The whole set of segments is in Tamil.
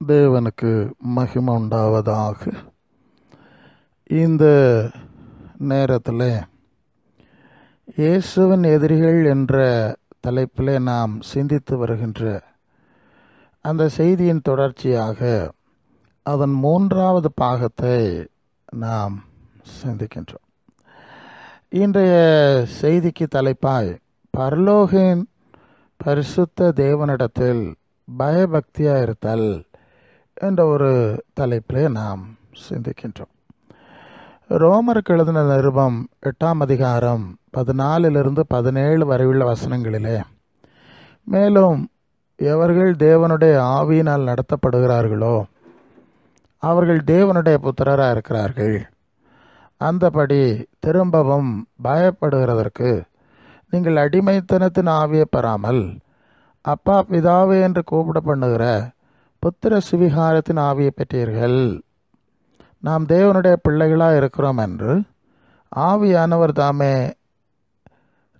தேவனுக்கு மகிமை உண்டாவதாக. இந்த நேரத்தில் இயேசுவின் எதிரிகள் என்ற தலைப்பில் நாம் சிந்தித்து வருகின்ற அந்த செய்தியின் தொடர்ச்சியாக அதன் 3வது பாகத்தை நாம் சிந்திக்கின்றோம். இன்றைய செய்திக்கு தலைப்பாய் பரலோகின் பரிசுத்த தேவனிடத்தில் பயபக்தியாக இருத்தல் என்ற ஒரு தலைப்பிலே நாம் சிந்திக்கின்றோம். ரோமருக்கு எழுதின நிருபம் 8ஆம் அதிகாரம் 14 17 வரை உள்ள வசனங்களிலே, மேலும் எவர்கள் தேவனுடைய ஆவியினால் நடத்தப்படுகிறார்களோ அவர்கள் தேவனுடைய புத்திரராக இருக்கிறார்கள். அந்தபடி திரும்பவும் பயப்படுகிறதற்கு நீங்கள் அடிமைத்தனத்தின் ஆவியை பெறாமல் அப்பா பிதாவே என்று கூப்பிட பண்ணுகிற புத்திர சுவிகாரத்தின் ஆவியை பெற்றீர்கள். நாம் தேவனுடைய பிள்ளைகளாக இருக்கிறோம் என்று ஆவியானவர் தாமே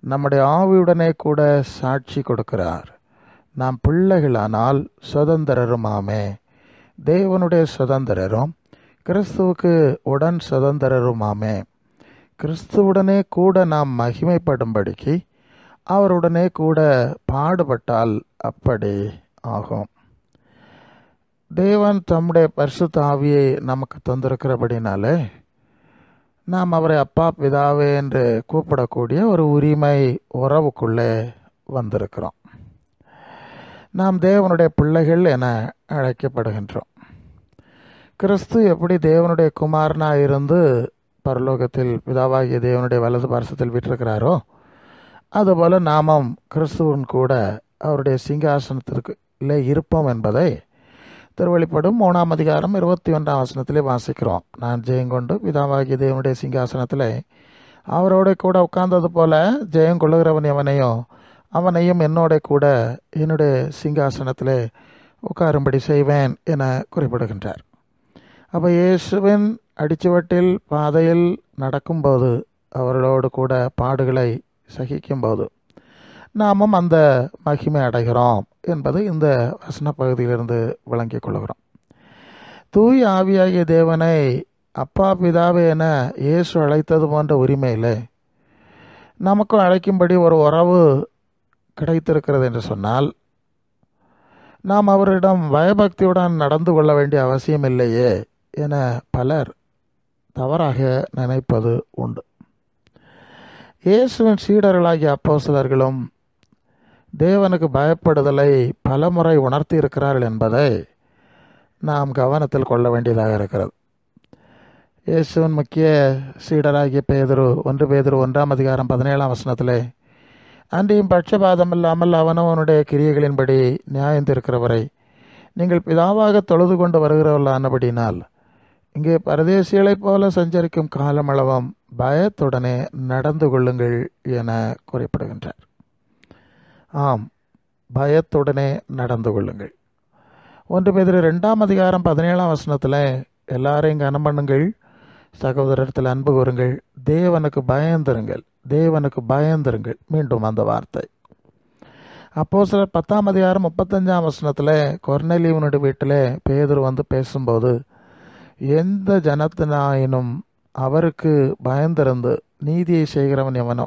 நம்முடைய ஆவியுடனே கூட சாட்சி கொடுக்கிறார். நாம் பிள்ளைகளானால் சுதந்திரருமாமே, தேவனுடைய சுதந்திரரும் கிறிஸ்துவுக்கு உடன் சுதந்திரருமாமே. கிறிஸ்துவுடனே கூட நாம் மகிமைப்படும்படிக்கு அவருடனே கூட பாடுபட்டால் அப்படி ஆகும். தேவன் தம்முடைய பரிசுத்த ஆவியை நமக்கு தந்திருக்கிறபடினாலே நாம் அவரை அப்பா பிதாவே என்று கூப்பிடக்கூடிய ஒரு உரிமை உறவுக்குள்ளே வந்திருக்கிறோம். நாம் தேவனுடைய பிள்ளைகள் என அழைக்கப்படுகின்றோம். கிறிஸ்து எப்படி தேவனுடைய குமாரனாக இருந்து பரலோகத்தில் பிதாவாகிய தேவனுடைய வலது பார்சத்தில் விட்டிருக்கிறாரோ, அதுபோல் நாமும் கிறிஸ்துவின் கூட அவருடைய சிங்காசனத்திற்குள்ளே இருப்போம் என்பதை திருவெளிப்படும் 3ஆம் அதிகாரம் 21ஆம் வசனத்திலே வாசிக்கிறோம். நான் ஜெயங்கொண்டு பிதாவாகிய தேவனுடைய சிங்காசனத்தில் அவரோட கூட உட்கார்ந்தது போல ஜெயம் கொள்ளுகிறவன் எவனையோ அவனையும் என்னோட கூட என்னுடைய சிங்காசனத்தில் உட்காரும்படி செய்வேன் என குறிப்பிடுகின்றார். அப்போ இயேசுவின் அடிச்சுவட்டில் பாதையில் நடக்கும்போது, அவர்களோடு கூட பாடுகளை சகிக்கும்போது நாமும் அந்த மகிமை அடைகிறோம் என்பது இந்த வசன பகுதியிலிருந்து விளங்கிக் கொள்கிறோம். தூய ஆவியாகிய தேவனை அப்பா பிதாவே என இயேசு அழைத்தது போன்ற உரிமையில் நமக்கும் அழைக்கும்படி ஒரு உறவு கிடைத்திருக்கிறது என்று சொன்னால், நாம் அவரிடம் பயபக்தியுடன் நடந்து கொள்ள வேண்டிய அவசியம் இல்லையே என பலர் தவறாக நினைப்பது உண்டு. இயேசுவின் சீடர்களாகிய அப்போஸ்தலர்களும் தேவனுக்கு பயப்படுதலை பலமுறை உணர்த்தி இருக்கிறார்கள் என்பதை நாம் கவனத்தில் கொள்ள வேண்டியதாக இருக்கிறது. இயேசுவின் முக்கிய சீடராகிய பேதுரு 1 பேதுரு 1ஆம் அதிகாரம் 17ஆம் வசனத்திலே, அன்றியும் பட்சபாதம் இல்லாமல் அவனவனுடைய கிரியைகளின்படி நியாயம் தீர்க்கிறவரை நீங்கள் பிதாவாக தொழுது கொண்டு வருகிறவர்களானபடினால் இங்கே பரதேசிகளைப் போல சஞ்சரிக்கும் காலமளவும் பயத்துடனே நடந்து கொள்ளுங்கள் என குறிப்பிடுகின்றார். ஆம், பயத்துடனே நடந்து கொள்ளுங்கள். 1 பேதுரு 2ஆம் அதிகாரம் 17ஆம் வசனத்தில், எல்லாரையும் கனம் பண்ணுங்கள், சகோதரத்தில் அன்பு கூறுங்கள், தேவனுக்கு பயந்திருங்கள், தேவனுக்கு பயந்திருங்கள். மீண்டும் அந்த வார்த்தை. அப்போஸ்தலர் 10ஆம் அதிகாரம் 35ஆம் வசனத்தில் கொர்நேலியுனுடைய வீட்டில் பேதுரு வந்து பேசும்போது, எந்த ஜனத்தினாயினும் அவருக்கு பயந்திருந்து நீதியை செய்கிறவன் எவனோ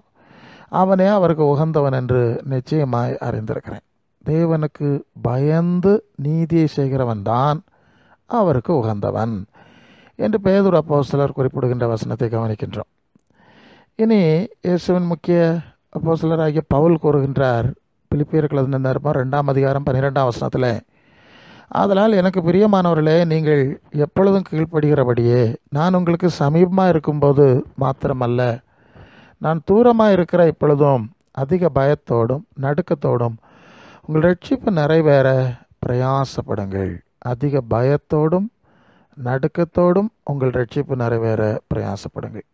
அவனே அவருக்கு உகந்தவன் என்று நிச்சயமாய் அறிந்திருக்கிறேன். தேவனுக்கு பயந்து நீதியை செய்கிறவன் தான் அவருக்கு உகந்தவன் என்று பேதுரு அப்போஸ்தலர் குறிப்பிடுகின்ற வசனத்தை கவனிக்கின்றோம். இனி இயேசுவின் முக்கிய அப்போஸ்தலராகிய பவுல் கூறுகின்றார், பிலிப்பியருக்கு எழுதின நிருபம் 2ஆம் அதிகாரம் 12ஆம் வசனத்தில், ஆதலால் எனக்கு பிரியமானவர்களே, நீங்கள் எப்பொழுதும் கீழ்ப்படுகிறபடியே நான் உங்களுக்கு சமீபமாக இருக்கும்போது மாத்திரமல்ல, நான் தூரமாக இருக்கிற இப்பொழுதும் அதிக பயத்தோடும் நடுக்கத்தோடும் உங்கள் ரட்சிப்பு நிறைவேற பிரயாசப்படுங்கள். அதிக பயத்தோடும் நடுக்கத்தோடும் உங்கள் ரட்சிப்பு நிறைவேற பிரயாசப்படுங்கள்.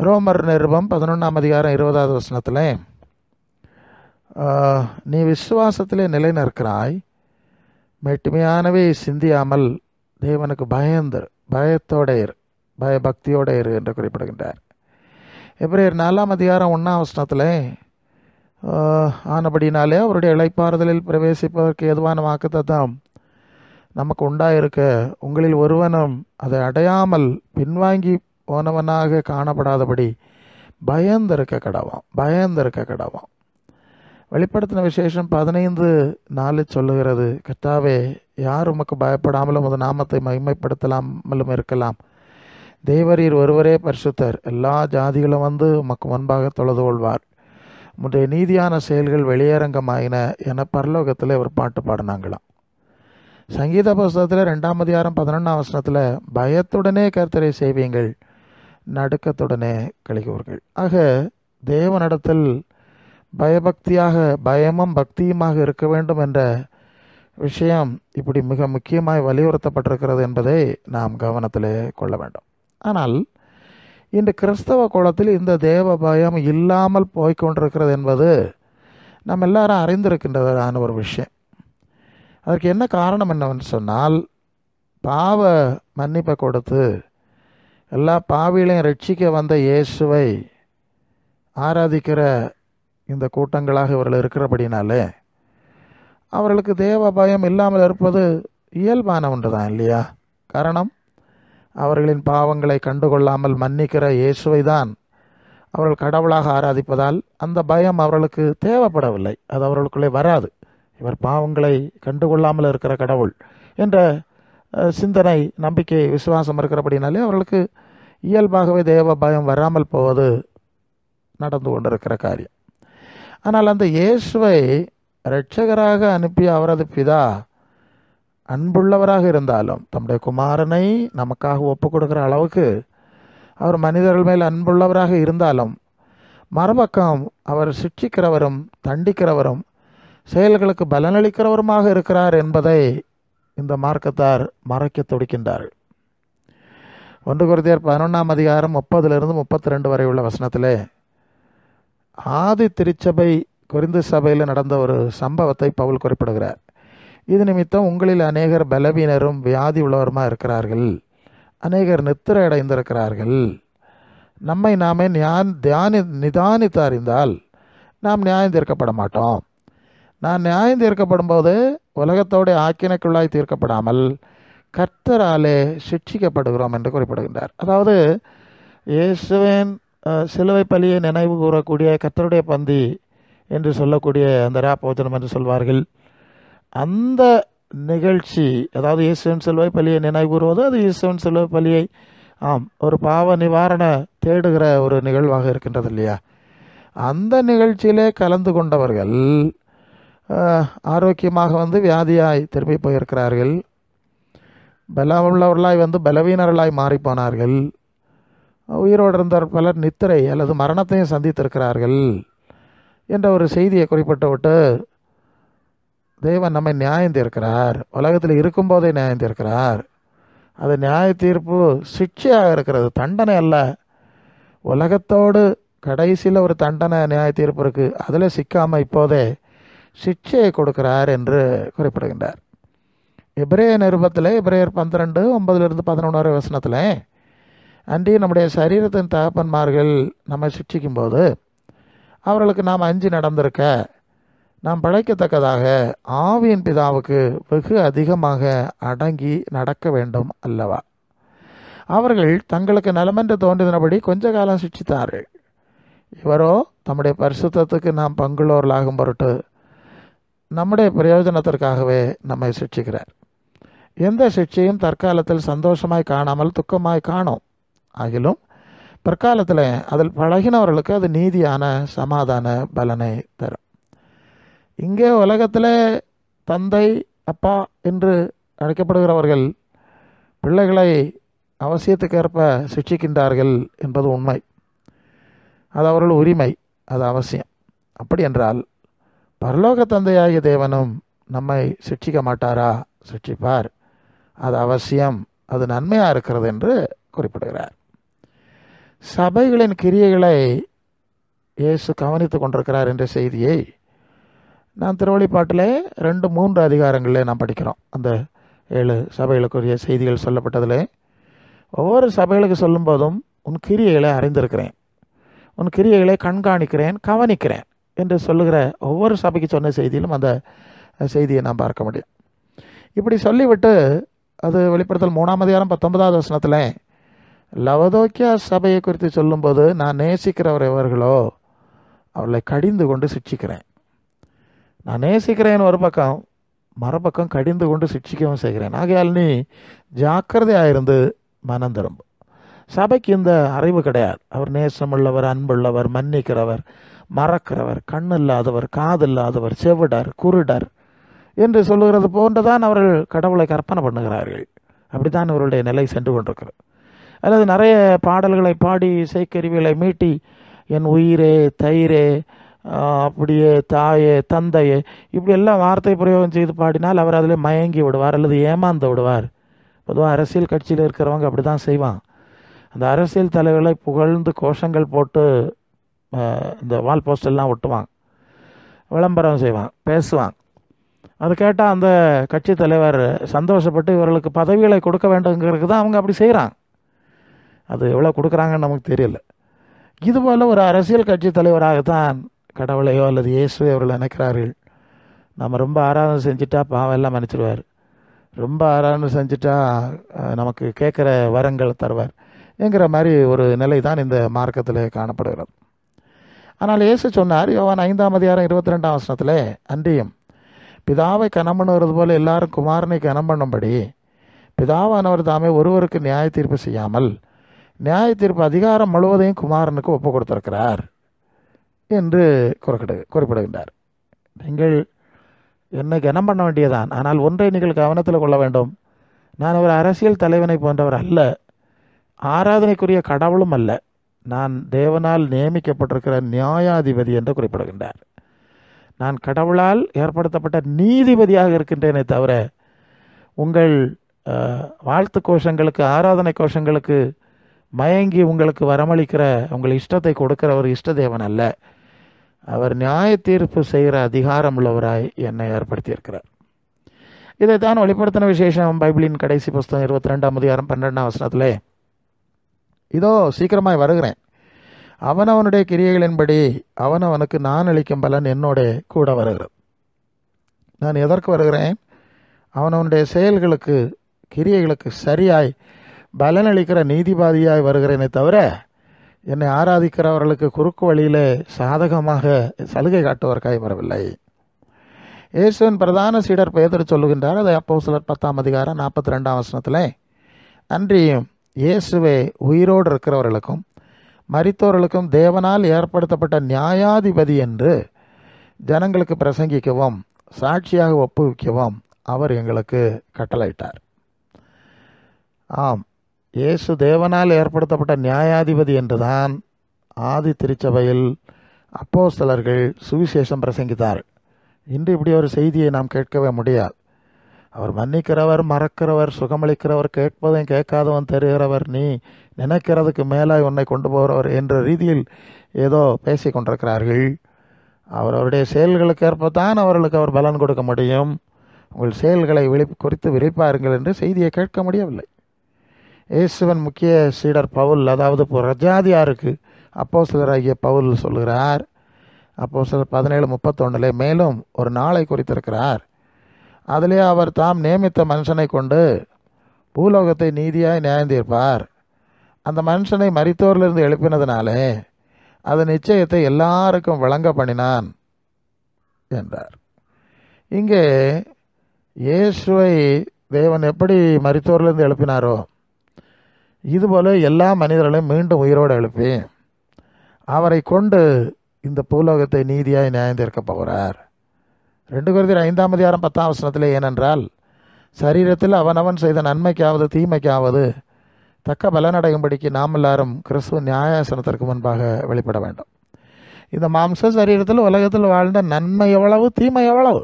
ரோமர் நிருபம் 11ஆம் அதிகாரம் 20ஆவது வசனத்தில், நீ விசுவாசத்திலே நிலை நிற்கிறாய், மெட்டுமையானவே சிந்தியாமல் தேவனுக்கு பயத்தோட இரு, பயபக்தியோட இரு என்று குறிப்பிடுகின்றார். எபிரேயர் 4ஆம் அதிகாரம் 1ஆம் வசனத்தில், ஆனபடினாலே அவருடைய இளைப்பாறுதலில் பிரவேசிப்பதற்கு ஏதுவான வாக்குத்தத்தம் நமக்கு உண்டாயிருக்க உங்களில் ஒருவனும் அதை அடையாமல் பின்வாங்கி போனவனாக காணப்படாதபடி பயந்திருக்க கடவாம். வெளிப்படுத்தின விசேஷம் 15:4 சொல்லுகிறது, கர்த்தாவே, யார் உமக்கு பயப்படாமலும் உமது நாமத்தை மகிமைப்படுத்தலாமலும் இருக்கலாம். தேவரீர் ஒருவரே பரிசுத்தர், எல்லா ஜாதிகளும் வந்து உமக்கு முன்பாக தொழுது கொள்வார். உம்முடைய நீதியான செயல்கள் வெளியரங்கமாயின என பரலோகத்தில் ஒரு பாட்டு பாடினாங்களாம். சங்கீத புஸ்தகத்தில் 2ஆம் அதிகாரம் 11ஆம் வசனத்தில் பயத்துடனே கர்த்தரை செய்வீங்கள், நடுக்கத்துடனே கழிகூர்கள். ஆக தேவனிடத்தில் பயபக்தியாக, பயமும் பக்தியுமாக இருக்க வேண்டும் என்ற விஷயம் இப்படி மிக முக்கியமாய் வலியுறுத்தப்பட்டிருக்கிறது என்பதை நாம் கவனத்தில் கொள்ள வேண்டும். ஆனால் இன்று கிறிஸ்தவ கோலத்தில் இந்த தேவ பயம் இல்லாமல் போய்கொண்டிருக்கிறது என்பது நம்ம எல்லாரும் அறிந்திருக்கின்றதான ஒரு விஷயம். அதற்கு என்ன காரணம் என்னவென்று சொன்னால், பாவ மன்னிப்பை கொடுத்து எல்லா பாவிகளையும் ரட்சிக்க வந்த இயேசுவை ஆராதிக்கிற இந்த கூட்டங்களாக இவர்கள் இருக்கிறபடினாலே அவர்களுக்கு தேவ பயம் இல்லாமல் இருப்பது இயல்பான ஒன்று தான் இல்லையா? காரணம், அவர்களின் பாவங்களை கண்டுகொள்ளாமல் மன்னிக்கிற இயேசுவை தான் அவர்கள் கடவுளாக ஆராதிப்பதால் அந்த பயம் அவர்களுக்கு தேவைப்படவில்லை, அது அவர்களுக்குள்ளே வராது. இவர் பாவங்களை கண்டுகொள்ளாமல் இருக்கிற கடவுள் என்ற சிந்தனை, நம்பிக்கை, விசுவாசம் இருக்கிறபடினாலே அவர்களுக்கு இயல்பாகவே தேவ பயம் வராமல் போவது நடந்து கொண்டிருக்கிற காரியம். ஆனால் அந்த இயேசுவை இரட்சகராக அனுப்பிய அவரது பிதா அன்புள்ளவராக இருந்தாலும், தம்முடைய குமாரனை நமக்காக ஒப்பு கொடுக்கிற அளவுக்கு அவர் மனிதர்கள் மேல் அன்புள்ளவராக இருந்தாலும், மறுபக்கம் அவர் சிட்சிக்கிறவரும் தண்டிக்கிறவரும் செயல்களுக்கு பலனளிக்கிறவருமாக இருக்கிறார் என்பதை இந்த மார்க்கத்தார் மறைக்க துடிக்கின்றார்கள். 1 கொரிந்தியர் 11ஆம் அதிகாரம் 30-32 வரை உள்ள வசனத்திலே ஆதி திருச்சபை கொரிந்து சபையில் நடந்த ஒரு சம்பவத்தை பவுல் குறிப்பிடுகிறார். இது நிமித்தம் உங்களில் அநேகர் பலவீனரும் வியாதி உள்ளவருமாக இருக்கிறார்கள், அநேகர் நித்திரை அடைந்திருக்கிறார்கள். நம்மை நாமே நிதானித்து அறிந்தால் நாம் நியாயம் தீர்க்கப்பட மாட்டோம். நான் நியாயம் தீர்க்கப்படும் போது உலகத்தோடு ஆக்கினைக்குள்ளாய் தீர்க்கப்படாமல் கர்த்தராலே சிட்சிக்கப்படுகிறோம் என்று குறிப்பிடுகின்றார். அதாவது இயேசுவின் சிலுவை பலியை நினைவு கூறக்கூடிய கர்த்தருடைய பந்தி என்று சொல்லக்கூடிய அந்த ராப்போஜனம் என்று சொல்வார்கள். அந்த நிகழ்ச்சி, அதாவது இயேசுவின் சிலுவை பலியை நினைவு கூறுவது, அது இயேசுவின் சிலுவை பலியை ஒரு பாவ நிவாரண தேடுகிற ஒரு நிகழ்வாக இருக்கின்றது இல்லையா? அந்த நிகழ்ச்சியிலே கலந்து கொண்டவர்கள் ஆரோக்கியமாக வந்து வியாதியாய் திரும்பி போயிருக்கிறார்கள், பலமுள்ளவர்களாய் வந்து பலவீனர்களாய் மாறிப்போனார்கள், உயிரோடு இருந்த பலர் நித்திரை அல்லது மரணத்தையும் சந்தித்திருக்கிறார்கள் என்ற ஒரு செய்தியை குறிப்பிட்டு தேவன் நம்மை நியாயம் தீர்க்கிறார், உலகத்தில் இருக்கும்போதே நியாயம் தீர்க்கிறார். அது நியாய தீர்ப்பு சிக்ஷையாக இருக்கிறது, தண்டனை அல்ல. உலகத்தோடு கடைசியில் ஒரு தண்டனை நியாய தீர்ப்பு இருக்குது, அதில் சிக்காமல் இப்போதே சிக்ஷையை கொடுக்கிறார் என்று குறிப்பிடுகின்றார். எபிரேய நிருபத்தில் எபிரேயர் 12:9-11 வரை வசனத்தில், அன்றி நம்முடைய சரீரத்தின் தகப்பன்மார்கள் நம்மை சிக்ஷிக்கும் போது அவர்களுக்கு நாம் அஞ்சி நடந்திருக்க நாம் படைக்கத்தக்கதாக ஆவியின் பிதாவுக்கு வெகு அதிகமாக அடங்கி நடக்க வேண்டும் அல்லவா? அவர்கள் தங்களுக்கு நலமென்று தோன்றினபடி கொஞ்ச காலம் சிக்ஷித்தார்கள். இவரோ தம்முடைய பரிசுத்தத்துக்கு நாம் பங்குள்ளவர்களாகும் பொருட்டு நம்முடைய பிரயோஜனத்திற்காகவே நம்மை சிக்ஷிக்கிறார். எந்த சிக்ஷையும் தற்காலத்தில் சந்தோஷமாய் காணாமல் துக்கமாய் காணும். ஆகிலும் பிற்காலத்தில் அதில் பழகினவர்களுக்கு அது நீதியான சமாதான பலனை தரும். இங்கே உலகத்தில் தந்தை அப்பா என்று அழைக்கப்படுகிறவர்கள் பிள்ளைகளை அவசியத்துக்கேற்ப சிக்ஷிக்கின்றார்கள் என்பது உண்மை, அது அவர்கள் உரிமை, அது அவசியம். அப்படி என்றால் பரலோக தந்தையாகிய தேவனும் நம்மை சிக்ஷிக்க மாட்டாரா? சிக்ஷிப்பார், அது அவசியம், அது நன்மையாக இருக்கிறது என்று குறிப்பிடுகிறார். சபைகளின் கிரியைகளை இயேசு கவனித்து கொண்டிருக்கிறார் என்ற செய்தியை நாம் திருவழிப்பாட்டில் 2-3 அதிகாரங்களில் நாம் படிக்கிறோம். அந்த 7 சபைகளுக்குரிய செய்திகள் சொல்லப்பட்டதில் ஒவ்வொரு சபைகளுக்கு சொல்லும்போதும் உன் கிரியைகளை அறிந்திருக்கிறேன், உன் கிரியைகளை கண்காணிக்கிறேன், கவனிக்கிறேன் என்று சொல்லுகிற ஒவ்வொரு சபைக்கு சொன்ன செய்தியிலும் அந்த செய்தியை நாம் பார்க்க முடியும். இப்படி சொல்லிவிட்டு அது வெளிப்படுத்தல் 3:19 லவோதிக்கேயா சபையை குறித்து சொல்லும்போது, நான் நேசிக்கிறவர் எவர்களோ அவர்களை கடிந்து கொண்டு சிட்சிக்கிறேன். நான் நேசிக்கிறேன் ஒரு பக்கம், மறுபக்கம் கடிந்து கொண்டு சிட்சிக்கவும் செய்கிறேன். ஆகையால் நீ ஜாக்கிரதையாயிருந்து மனம் திரும்பு. சபைக்கு இந்த அறிவு கிடையாது. அவர் நேசமுள்ளவர், அன்புள்ளவர், மன்னிக்கிறவர், மறக்கிறவர், கண் இல்லாதவர், காது இல்லாதவர், செவிடர், குருடர் என்று சொல்லுகிறது போன்றுதான் அவர்கள் கடவுளை கற்பனை பண்ணுகிறார்கள். அப்படித்தான் அவர்களுடைய நிலை சென்று கொண்டிருக்கிறது. அல்லது நிறைய பாடல்களை பாடி, இசைக்கருவிகளை மீட்டி, என் உயிரே, தயிரே, அப்படியே தாயே, தந்தையே, இப்படி எல்லாம் வார்த்தை பிரயோகம் செய்து பாடினால் அவர் அதில் மயங்கி விடுவார் அல்லது ஏமாந்து விடுவார். பொதுவாக அரசியல் கட்சியில் இருக்கிறவங்க அப்படி தான் செய்வான். அந்த அரசியல் தலைவர்களை புகழ்ந்து கோஷங்கள் போட்டு இந்த வால் போஸ்டெல்லாம் ஒட்டுவாங்க, விளம்பரம் செய்வான், பேசுவான். அது கேட்டால் அந்த கட்சி தலைவர் சந்தோஷப்பட்டு இவர்களுக்கு பதவிகளை கொடுக்க வேண்டுங்கிறதுக்கு தான் அவங்க அப்படி செய்கிறாங்க. அது எவ்வளோ கொடுக்குறாங்கன்னு நமக்கு தெரியல. இதுபோல் ஒரு அரசியல் கட்சி தலைவராகத்தான் கடவுளையோ அல்லது இயேசுவை அவர்கள் நினைக்கிறார்கள். நம்ம ரொம்ப ஆராதனை செஞ்சுட்டா பாவம் எல்லாம் மன்னிச்சிடுவார், ரொம்ப ஆராதனை செஞ்சுட்டா நமக்கு கேட்குற வரங்கள் தருவார் என்கிற மாதிரி ஒரு நிலை தான் இந்த மார்க்கத்தில் காணப்படுகிறது. ஆனால் இயேசு சொன்னார், யோவான் 5:22 அன்றியும் பிதாவை கனம் பண்ணுவது போல எல்லாரும் குமாரனை கனம் பண்ணும்படி பிதாவானவர் தாமே ஒருவருக்கு நியாய தீர்ப்பு செய்யாமல் நியாய தீர்ப்பு அதிகாரம் முழுவதையும் குமாரனுக்கு ஒப்பு கொடுத்திருக்கிறார் என்று குறிப்பிடுகின்றார். நீங்கள் என்னை கனம் பண்ண வேண்டியதான், ஆனால் ஒன்றை நீங்கள் கவனத்தில் கொள்ள வேண்டும். நான் ஒரு அரசியல் தலைவனை போன்றவர் அல்ல, ஆராதனைக்குரிய கடவுளும் அல்ல. நான் தேவனால் நியமிக்கப்பட்டிருக்கிற நியாயாதிபதி என்று குறிப்பிடுகின்றார். நான் கடவுளால் ஏற்படுத்தப்பட்ட நீதிபதியாக இருக்கின்றேனே தவிர உங்கள் வாழ்த்து கோஷங்களுக்கு, ஆராதனை கோஷங்களுக்கு மயங்கி உங்களுக்கு வரமளிக்கிற, உங்கள் இஷ்டத்தை கொடுக்கிற ஒரு இஷ்ட தேவன் அல்ல. அவர் நியாய தீர்ப்பு செய்கிற அதிகாரம் உள்ளவராய் என்னை ஏற்படுத்தியிருக்கிறார். இதைத்தான் வெளிப்படுத்தின விசேஷம் பைபிளின் கடைசி புஸ்தகம் 22:12 இதோ சீக்கிரமாய் வருகிறேன், அவனவனுடைய கிரியைகளின்படி அவனவனுக்கு நான் அளிக்கும் பலன் என்னோட கூட வருகிறது. நான் எதற்கு வருகிறேன்? அவனவனுடைய செயல்களுக்கு, கிரியைகளுக்கு சரியாய் பலனளிக்கிற நீதிபாதியாய் வருகிறேனே தவிர என்னை ஆராதிக்கிறவர்களுக்கு குறுக்கு வழியிலே சாதகமாக சலுகை காட்டுவதற்காய் வரவில்லை. இயேசுவின் பிரதான சீடர் பேதுரு சொல்லுகின்றார், அதை அப்போஸ்தலர் 10:42 அன்றியும் இயேசுவே உயிரோடு இருக்கிறவர்களுக்கும் மரித்தோர்களுக்கும் தேவனால் ஏற்படுத்தப்பட்ட நியாயாதிபதி என்று ஜனங்களுக்கு பிரசங்கிக்கவும் சாட்சியாக ஒப்புவிக்கவும் அவர் எங்களுக்கு கட்டளையிட்டார். ஆம், இயேசு தேவனால் ஏற்படுத்தப்பட்ட நியாயாதிபதி என்றுதான் ஆதி திருச்சபையில் அப்போஸ்தலர்கள் சுவிசேஷம் பிரசங்கித்தார்கள். இன்று இப்படி ஒரு செய்தியை நாம் கேட்கவே முடியாது. அவர் மன்னிக்கிறவர், மறக்கிறவர், சுகமளிக்கிறவர், கேட்பதையும் கேட்காதவன் தருகிறவர், நீ நினைக்கிறதுக்கு மேலாய் உன்னை கொண்டு போகிறவர் என்ற ரீதியில் ஏதோ பேசி கொண்டிருக்கிறார்கள். அவருடைய செயல்களுக்கு ஏற்பத்தான் அவர்களுக்கு அவர் பலன் கொடுக்க முடியும். உங்கள் செயல்களை குறித்து விழிப்பாருங்கள் என்று செய்தியை கேட்க முடியவில்லை. இயேசுவின் முக்கிய சீடர் பவுல், அதாவது பிரஜாதியாருக்கு அப்போஸ்தலராகிய பவுல் சொல்கிறார், அப்போஸ்தலர் 17:31 மேலும் ஒரு நாளை குறித்திருக்கிறார். அதிலே அவர் தாம் நியமித்த மனுஷனை கொண்டு பூலோகத்தை நீதியாய் நியாயந்தீர்ப்பார். அந்த மனுஷனை மரித்தோரிலிருந்து எழுப்பினதினாலே அது நிச்சயத்தை எல்லாருக்கும் வழங்க பண்ணினான் என்றார். இங்கே இயேசுவை தேவன் எப்படி மரித்தோரிலிருந்து எழுப்பினாரோ இதுபோல எல்லா மனிதர்களையும் மீண்டும் உயிரோடு எழுப்பி அவரை கொண்டு இந்த பூலோகத்தை நீதியாய் நியாயந்தீர்க்க போகிறார். 2 கொரிந்தியர் 5:10 ஏனென்றால் சரீரத்தில் அவனவன் செய்த நன்மைக்காவது தீமைக்காவது தக்க பலனடையும்படிக்கு நாம் எல்லாரும் கிறிஸ்துவ நியாயாசனத்திற்கு முன்பாக வெளிப்பட வேண்டும். இந்த மாம்ச சரீரத்தில் உலகத்தில் வாழ்ந்த நன்மை எவ்வளவு, தீமை எவ்வளவு,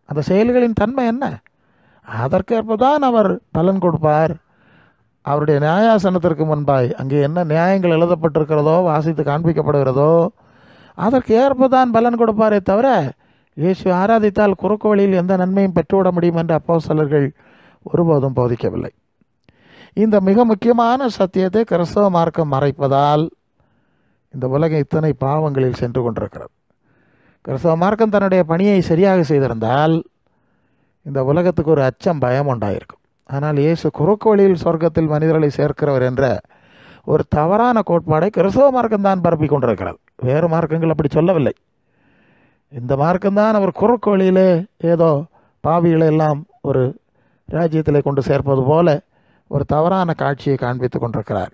அந்த செயல்களின் தன்மை என்ன, அதற்கேற்பதான் அவர் பலன் கொடுப்பார். அவருடைய நியாயாசனத்திற்கு முன்பாய் அங்கே என்ன நியாயங்கள் எழுதப்பட்டிருக்கிறதோ, வாசித்து காண்பிக்கப்படுகிறதோ, அதற்கு ஏற்பதான் பலன் கொடுப்பாரே தவிர இயேசு ஆராதித்தால் குறுக்கு வழியில் எந்த நன்மையும் பெற்றுவிட முடியும் என்று அப்போஸ்தலர்கள் ஒருபோதும் போதிக்கவில்லை. இந்த மிக முக்கியமான சத்தியத்தை கிறிஸ்தவ மார்க்கம் மறைப்பதால் இந்த உலகம் இத்தனை பாவங்களில் சென்று கொண்டிருக்கிறது. கிறிஸ்தவ மார்க்கம் தன்னுடைய பணியை சரியாக செய்திருந்தால் இந்த உலகத்துக்கு ஒரு அச்சம், பயம் உண்டாயிருக்கும். ஆனால் இயேசு குறுக்கு வழியில் சொர்க்கத்தில் மனிதர்களை சேர்க்கிறவர் என்ற ஒரு தவறான கோட்பாடை கிறிஸ்தவ மார்க்கம்தான் பரப்பி கொண்டிருக்கிறது. வேறு மார்க்கங்கள் அப்படி சொல்லவில்லை. இந்த மார்க்கம்தான் அவர் குறுக்கு வழியிலே ஏதோ பாவிகளை எல்லாம் ஒரு ராஜ்யத்தில் கொண்டு சேர்ப்பது போல ஒரு தவறான காட்சியை காண்பித்து கொண்டிருக்கிறார்.